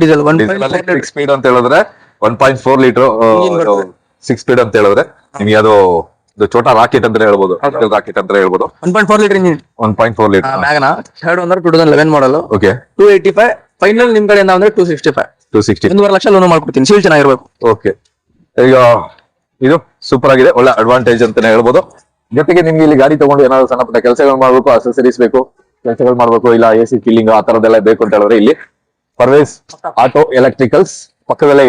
diesel 6 speed ಅಂತ ಹೇಳಿದ್ರೆ 1.4 ಲೀಟರ್ 6 ಸ್ಪೀಡ್ ಅಂತ ಹೇಳಿದ್ರೆ ನಿಮಗೆ ಅದು ಛೋಟಾ ರಾಕೆಟ್ ಅಂತ ಹೇಳ್ಬೋದು, ರಾಕೆಟ್ ಅಂತ ಹೇಳ್ಬೋದು. 1.4 litre engine, 1.4 litre Magna. Third owner 2011 model. Okay 285 final ನಿಮ್ ಕಡೆಯಿಂದ ಅಂದ್ರೆ 265. 1.5 ಲಕ್ಷ ಲೋನ್ ಮಾಡ್ಕೊಡ್ತೀನಿ. ಸೀಲ್ ಚೆನ್ನಾಗಿರ್ಬೇಕು. ಓಕೆ ಈಗ ಇದು ಸೂಪರ್ ಆಗಿದೆ, ಒಳ್ಳೆ ಅಡ್ವಾಂಟೇಜ್ ಅಂತಾನೆ ಹೇಳ್ಬೋದು. ಜೊತೆಗೆ ನಿಮ್ಗೆ ಇಲ್ಲಿ ಗಾಡಿ ತಗೊಂಡು ಏನಾದ್ರು ಸಣ್ಣ ಪುಟ್ಟ ಕೆಲಸಗಳು ಮಾಡ್ಬೇಕು, ಅಸೆಸರೀಸ್ ಬೇಕು, ಕೆಲಸಗಳು ಮಾಡ್ಬೇಕು, ಇಲ್ಲ AC ಫೀಲಿಂಗ್ ಆ ತರದೆಲ್ಲ ಬೇಕು ಅಂತ ಹೇಳಿದ್ರೆ ಇಲ್ಲಿ ಪರ್ವೇಸ್ ಆಟೋ ಎಲೆಕ್ಟ್ರಿಕಲ್ಸ್ ಪಕ್ಕದಲ್ಲೇ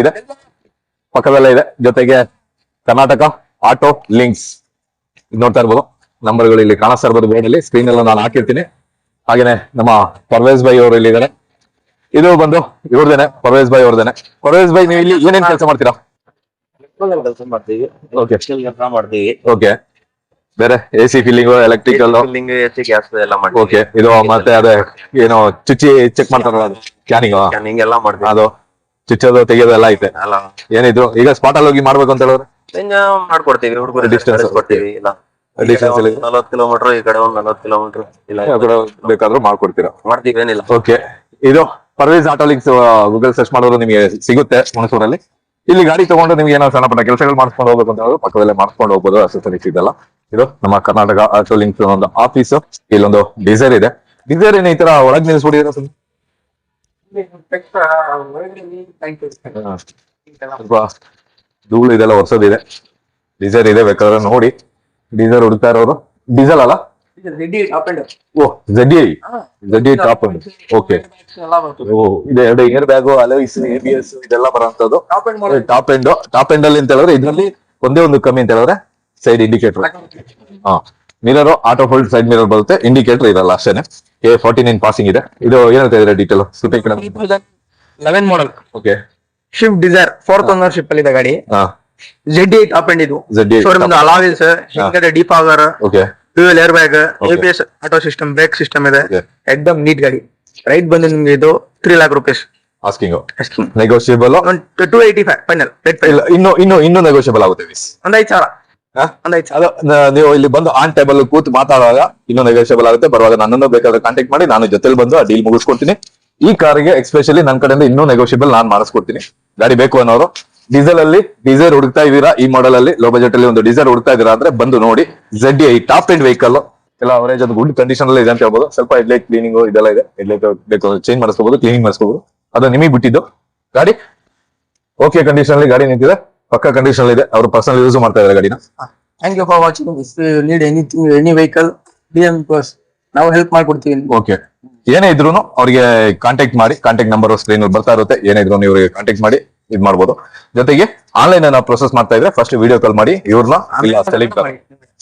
ಇದೆ. ಜೊತೆಗೆ ಕರ್ನಾಟಕ ಆಟೋ ಲಿಂಕ್ಸ್ ನೋಡ್ತಾ ಇರ್ಬೋದು. ನಂಬರ್ಗಳು ಇಲ್ಲಿ ಕಾಣಿಸ್ತಾ ಇರ್ಬೋದು ಬೋರ್ಡ್ ಅಲ್ಲಿ, ಸ್ಕ್ರೀನ್ ಎಲ್ಲ ನಾನು ಹಾಕಿರ್ತೀನಿ. ಹಾಗೇನೆ ನಮ್ಮ ಪರ್ವೇಸ್ ಭಾಯ್ ಅವರು ಇಲ್ಲಿ ಇದ್ದಾರೆ. ಇದು ಬಂದು ಇವ್ರದೇನೆ, ಪರ್ವೇಸ್ ಭಾಯ್ ಅವ್ರದೇನೆ. ಪರ್ವೇಸ್ ಭಾಯ್, ನೀವು ಇಲ್ಲಿ ಏನೇನ್ ಕೆಲಸ ಮಾಡ್ತೀರಾ? ಕೆಲಸ ಮಾಡ್ತೀವಿ, ಓಕೆ ಬೇರೆ AC feeling, electrical, AC gas ಎಲ್ಲ ಮಾಡ್ತೀವಿ. ಓಕೆ ಇದು ಮತ್ತೆ ಅದೇ ಏನೋ ಚುಚ್ಚಿ ಚೆಕ್ ಮಾಡ್ತಾರಲ್ಲ ಅದು ಕ್ಯಾನಿಂಗ್ ಎಲ್ಲ ಮಾಡ್ತೀವಿ. ಅದು ಚುಚ್ಚೋದು ತೆಗೆಯೋದು ಎಲ್ಲ ಐತೆ. ಅಲ್ಲ ಏನಿದ್ರು ಈಗ ಸ್ಪಾಟ್ ಅಲ್ಲಿ ಹೋಗಿ ಮಾಡ್ಬೇಕು ಅಂತ ಹೇಳಿದ್ರೆ ಮಾಡ್ಕೊಡ್ತೀವಿ, ಹುಡುಗರು Distance ಕೊಡ್ತೀವಿ. ಇಲ್ಲ ಡಿಸ್ಟೆನ್ಸ್ 40 ಕಿಲೋಮೀಟರ್, ಈ ಕಡೆ ಒಂದು 40 ಕಿಲೋಮೀಟರ್ ಇಲ್ಲ ಬೇಕಾದ್ರೂ ಮಾಡ್ಕೊಡ್ತೀರಾ? ಮಾಡ್ತೀವಿ, ಏನಿಲ್ಲ. ಓಕೆ ಇದು Parvez auto links Google search ಮಾಡಿದ್ರೆ ನಿಮಗೆ ಸಿಗುತ್ತೆ ಹುಣಸೂರಲ್ಲಿ. ಇಲ್ಲಿ ಗಾಡಿ ತಗೊಂಡು ನಿಮ್ಗೆ ಏನೋ ಸಣ್ಣ ಪುಟ್ಟ ಕೆಲಸಗಳು ಮಾಡ್ಕೊಂಡು ಹೋಗ್ಬೇಕು ಅಂತ ಹೇಳಿದ್ರೆ ಪಕ್ಕದಲ್ಲೇ ಮಾಡ್ಕೊಂಡು ಹೋಗ್ಬೋದು. ಅಸೆಸರೀಸ್ ಇದೆಲ್ಲ ಇದು ನಮ್ಮ ಕರ್ನಾಟಕ ಆಟೋ ಲಿಂಕ್ಸ್ ಒಂದು ಆಫೀಸ್. ಇಲ್ಲೊಂದು ಡಿಸೈರ್ ಇದೆ. ಡಿಸೈರ್ ಏನ್ ಈ ತರ ಒಳಗ್ ನಿಲ್ಸ್ಬಿಟ್ಟಿದ್ರೆ ಸ್ವಲ್ಪ ಧೂಳು ಇದೆಲ್ಲ ಹೊಸದಿದೆ. ಡೀಸೆಲ್ ಇದೆ, ಬೇಕಾದ್ರೆ ನೋಡಿ. ಡೀಸೆಲ್ ಹುಡುಕ್ತಾ ಇರೋರು, ಡೀಸೆಲ್ ಅಲ್ಲ, ಓ ZDI ಟಾಪ್ ಅಂಡ್. ಓಕೆ ಇದೆ, ಎರಡು ಏರ್ ಬ್ಯಾಗು, ಅಲೋಯ್ಸ್, ABS ಇದೆಲ್ಲ ಬರೋಂಥದ್ದು ಟಾಪ್ ಎಂಡ್ ಅಲ್ಲಿ ಅಂತ ಹೇಳಿದ್ರೆ ಇದ್ರಲ್ಲಿ ಒಂದೇ ಒಂದು ಕಮ್ಮಿ ಅಂತ ಹೇಳಿದ್ರೆ side indicator. Mirror auto fold side mirror ಬರುತ್ತೆ, ಇಂಡಿಕೇಟರ್ ಇರಲ್ಲ ಅಷ್ಟೇನೆ. A49 ಪಾಸಿಂಗ್ ಇದೆ. ಇದು ಏನ್ ಹೇಳ್ತಾ ಇದ್ರೆ detail? 2011 model. Okay Swift Dzire 4th ownership ಅಲ್ಲಿ ಇದೆ ಗಾಡಿ. ZDI ಟಾಪ್ ಎಂಡ್ ಇದು. ZDI ಶೋರೂಮ್ ಅಲಾವಿಲ್ಸ್, ಹಿಂಗಡೆ defogger, okay fuel airbag, ABS auto system, brake system ಇದೆ. ಎಕ್ದಮ್ ನೀಟ್ ಗಾಡಿ. ರೈಟ್ ಬಂದು ನಿಮ್ಗೆ ಇದು 3 lakh rupees asking. Negotiable 285 final. ಇನ್ನು ನೆಗೋಷಿಯಬಲ್ ಆಗುತ್ತೆ. ಒಂದ್ 5,000. ಅದು ನೀವು ಇಲ್ಲಿ ಬಂದು ಆನ್ ಟೇಬಲ್ ಕೂತ್ ಮಾತಾಡುವಾಗ ಇನ್ನೂ ನೆಗೋಷಿಯಬಲ್ ಆಗುತ್ತೆ. ಬರುವಾಗ ನನ್ನನ್ನು ಬೇಕಾದ್ರೆ ಕಾಂಟ್ಯಾಕ್ಟ್ ಮಾಡಿ, ನಾನು ಜೊತೆಲಿ ಬಂದು ಆ ಡೀಲ್ ಮುಗಿಸ್ಕೊಡ್ತೀನಿ. ಈ ಕಾರಿಗೆ ಎಸ್ಪೆಷಲಿ ನನ್ನ ಕಡೆಯಿಂದ ಇನ್ನೂ ನೆಗೋಷಿಯಬಲ್ ನಾನು ಮಾಡಿಸ್ಕೊಡ್ತೀನಿ. ಗಾಡಿ ಬೇಕು ಅನ್ನೋರು ಡೀಸೆಲ್ ಹುಡುಕ್ತಾ ಇದೀರಾ, ಈ ಮಾಡಲ್ ಅಲ್ಲಿ ಲೋ ಬಜೆಟ್ ಅಲ್ಲಿ ಒಂದು ಡೀಸೆಲ್ ಹುಡುಕ್ತಾ ಇದೀರಾ ಅಂದ್ರೆ ಬಂದು ನೋಡಿ. ZDI ಟಾಪ್ ಎಂಡ್ ವೆಹಿಕಲ್ ಎಲ್ಲ ಅವರೇಜ್ ಒಂದು ಗುಡ್ ಕಂಡೀಷನ್ ಅಲ್ಲಿ ಇದೆ ಅಂತ ಹೇಳ್ಬೋದು. ಸ್ವಲ್ಪ ಹೆಡ್ಲೈಟ್ ಕ್ಲೀನಿಂಗ್ ಇದೆಲ್ಲ ಇದೆ. ಹೆಡ್ಲೈಟ್ ಬೇಕು ಚೇಂಜ್ ಮಾಡಿಸ್ಕೋಬಹುದು, ಕ್ಲೀನಿಂಗ್ ಮಾಡಿಸ್ಕೋಬಹುದು. ಅದು ನಿಮಗೆ ಬಿಟ್ಟಿದ್ದು. ಗಾಡಿ ಓಕೆ ಕಂಡೀಷನ್ ಅಲ್ಲಿ ಗಾಡಿ ನಿಂತಿದೆ, ಪಕ್ಕ ಕಂಡೀಷನ್ ಇದೆ. ಅವರು ಪರ್ಸನಲ್ ಯೂಸ್ ಮಾಡ್ತಾ ಇದ್ದಾರೆ ಗಾಡಿನ. Thank you for watching. If you need anything any vehicle DM us. ನಾವು ಹೆಲ್ಪ್ ಮಾಡ್ಕೊಡ್ತೀವಿ. ಓಕೆ, ಏನೇ ಇದ್ರು ಅವ್ರಿಗೆ ಕಾಂಟ್ಯಾಕ್ಟ್ ಮಾಡಿ. ಕಾಂಟ್ಯಾಕ್ಟ್ ನಂಬರ್ ಸ್ಕ್ರೀನ್ ಬರ್ತಾ ಇರುತ್ತೆ. ಏನೇ ಇದ್ರು ಇವ್ರಿಗೆ ಕಾಂಟ್ಯಾಕ್ಟ್ ಮಾಡಿ ಇದ್ ಮಾಡ್ಬೋದು. ಜೊತೆಗೆ ಆನ್ಲೈನ್ ನಾವು ಪ್ರೊಸೆಸ್ ಮಾಡ್ತಾ ಇದ್ರೆ ಫಸ್ಟ್ ವಿಡಿಯೋ ಕಾಲ್ ಮಾಡಿ ಇವ್ರನ್ನ ಇಲ್ಲ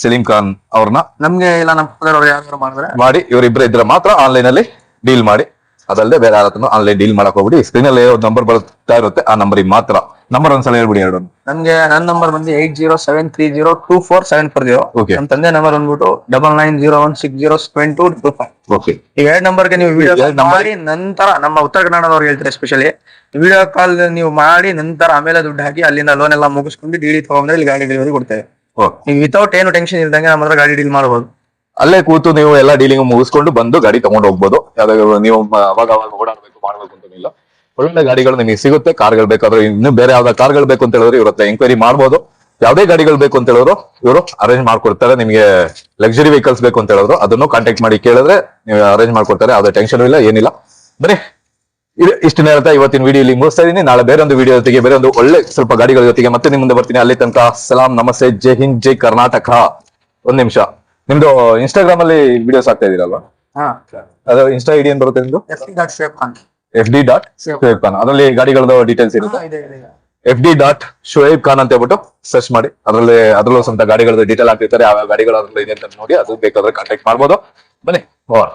ಸಲೀಂ ಖಾನ್ ಅವ್ರನ್ನ ನಮ್ಗೆ ಇಲ್ಲ ನಮ್ಮ ಯಾರು ಮಾಡಿದ್ರೆ ಮಾಡಿ. ಇವರಿಬ್ರು ಇದ್ರೆ ಮಾತ್ರ ಆನ್ಲೈನ್ ಅಲ್ಲಿ ಡೀಲ್ ಮಾಡಿ. ಅದಲ್ಲದೆ ಬೇರೆ ಯಾರ ಹತ್ರ ಆನ್ಲೈನ್ ಡೀಲ್ ಮಾಡಕ್ ಹೋಗ್ಬಿಡಿ. ಸ್ಕ್ರೀನ್ ಅಲ್ಲಿ ನಂಬರ್ ಬರ್ತಾ ಇರುತ್ತೆ, ಆ ನಂಬರಿಗೆ ಮಾತ್ರ. ನಂಬರ್ ಒಂದ್ಸಲ ಹೇಳ್ಬಿಡಿ ಎರಡು. ನನ್ಗೆ ನನ್ನ ನಂಬರ್ ಬಂದು 8073024740. Okay. ನಮ್ಮ ತಂದೆ ನಂಬರ್ ಬಂದ್ಬಿಟ್ಟು 9901607225. ಓಕೆ, ಈ ಎರಡು ನಂಬರ್ಗೆ ನೀವು ವಿಡಿಯೋ ಎರಡ್ number- ಮಾಡಿ ನಂತರ ನಮ್ಮ ಉತ್ತರ ಕನ್ನಡದವ್ರು ಹೇಳ್ತಾರೆ ಸ್ಪೆಷಲಿ ವಿಡಿಯೋ ಕಾಲ್ ನೀವು ಮಾಡಿ ನಂತರ ಆಮೇಲೆ ದುಡ್ಡು ಹಾಕಿ ಅಲ್ಲಿಂದ ಲೋನ್ ಎಲ್ಲ ಮುಗಿಸ್ಕೊಂಡು DD ತಗೊಂಡ್ರೆ ಇಲ್ಲಿ ಗಾಡಿ ಡೆಲಿವರಿ ಕೊಡ್ತೇವೆ. ನೀವು ವಿತೌಟ್ ಏನು ಟೆನ್ಷನ್ ಇಲ್ದಂಗೆ ನಮ್ಮ ಹತ್ರ ಗಾಡಿ ಡೀಲ್ ಮಾಡಬಹುದು. ಅಲ್ಲೇ ಕೂತು ನೀವು ಎಲ್ಲಾ ಡೀಲಿಂಗ್ ಮುಗಿಸ್ಕೊಂಡು ಬಂದು ಗಾಡಿ ತಗೊಂಡು ಹೋಗ್ಬೋದು. ಯಾವ್ದಾದ್ರು ನೀವು ಅವಾಗ ಓಡಾಡ್ಬೇಕು ಮಾಡ್ಬೇಕು ಅಂತೇನಿಲ್ಲ. ಒಳ್ಳೆ ಗಾಡಿಗಳು ನಿಮಗೆ ಸಿಗುತ್ತೆ. ಕಾರ್ಗಳು ಬೇಕಾದ್ರೆ ಇನ್ನು ಬೇರೆ ಯಾವ್ದಾ ಕಾರ್ಗಳು ಬೇಕು ಅಂತ ಹೇಳಿದ್ರೆ ಇವ್ರ ಹತ್ರ ಎಂಕ್ವೈರಿ ಮಾಡ್ಬೋದು. ಯಾವ್ದೇ ಗಾಡಿಗಳು ಬೇಕು ಅಂತ ಹೇಳಿದ್ರು ಇವರು ಅರೇಂಜ್ ಮಾಡ್ಕೊಡ್ತಾರೆ. ನಿಮಗೆ ಲಕ್ಸುರಿ ವೆಹಿಕಲ್ಸ್ ಬೇಕು ಅಂತ ಹೇಳಿದ್ರು ಅದನ್ನು ಕಾಂಟ್ಯಾಕ್ಟ್ ಮಾಡಿ ಕೇಳಿದ್ರೆ ನೀವು ಅರೇಂಜ್ ಮಾಡ್ಕೊಡ್ತಾರೆ. ಯಾವ್ದೇ ಟೆನ್ಷನ್ ಇಲ್ಲ, ಏನಿಲ್ಲ. ಬನ್ನಿ, ಇಷ್ಟು ಹೇಳ್ತಾ ಇವತ್ತಿನ ವಿಡಿಯೋ ಇಲ್ಲಿ ಮುಗಿಸ್ತಾ ಇದೀನಿ. ನಾಳೆ ಬೇರೆ ಒಂದು ವಿಡಿಯೋ ಜೊತೆಗೆ ಬೇರೆ ಒಂದು ಒಳ್ಳೆ ಸ್ವಲ್ಪ ಗಾಡಿಗಳ ಜೊತೆಗೆ ಮತ್ತೆ ನಿಮ್ಮ ಮುಂದೆ ಬರ್ತೀನಿ. ಅಲ್ಲಿ ತನಕ ಸಲಾಂ, ನಮಸ್ತೆ, ಜೈ ಹಿಂದ್, ಜೈ ಕರ್ನಾಟಕ. ಒಂದ್ ನಿಮಿಷ, ನಿಮ್ದು ಇನ್ಸ್ಟಾಗ್ರಾಮ್ ಅಲ್ಲಿ ವಿಡಿಯೋಸ್ ಆಗ್ತಾ ಇದೀರಲ್ವಾ? ಅದು ಇನ್ಸ್ಟಾ ಐಡಿ ಏನ್ ಬರುತ್ತೆ ನಿಮ್ದು? FD.Shoaib Khan. ಅದರಲ್ಲಿ ಗಾಡಿಗಳದ್ದು ಡೀಟೇಲ್ಸ್ ಇರುತ್ತೆ. FD.Shoaib Khan ಅಂತ ಹೇಳ್ಬಿಟ್ಟು ಸರ್ಚ್ ಮಾಡಿ. ಅದ್ರಲ್ಲೂ ಸ್ವಲ್ಪ ಗಾಡಿಗಳದ್ದು ಡೀಟೇಲ್ ಹಾಕಿರ್ತಾರೆ. ಯಾವ ಗಾಡಿಗಳು ಅದ್ರಲ್ಲಿ ಇದೆ ಅಂತ ನೋಡಿ ಅದು ಬೇಕಾದ್ರೆ ಕಾಂಟ್ಯಾಕ್ಟ್ ಮಾಡ್ಬೋದು. ಬನ್ನಿ ಹೋಗೋಣ.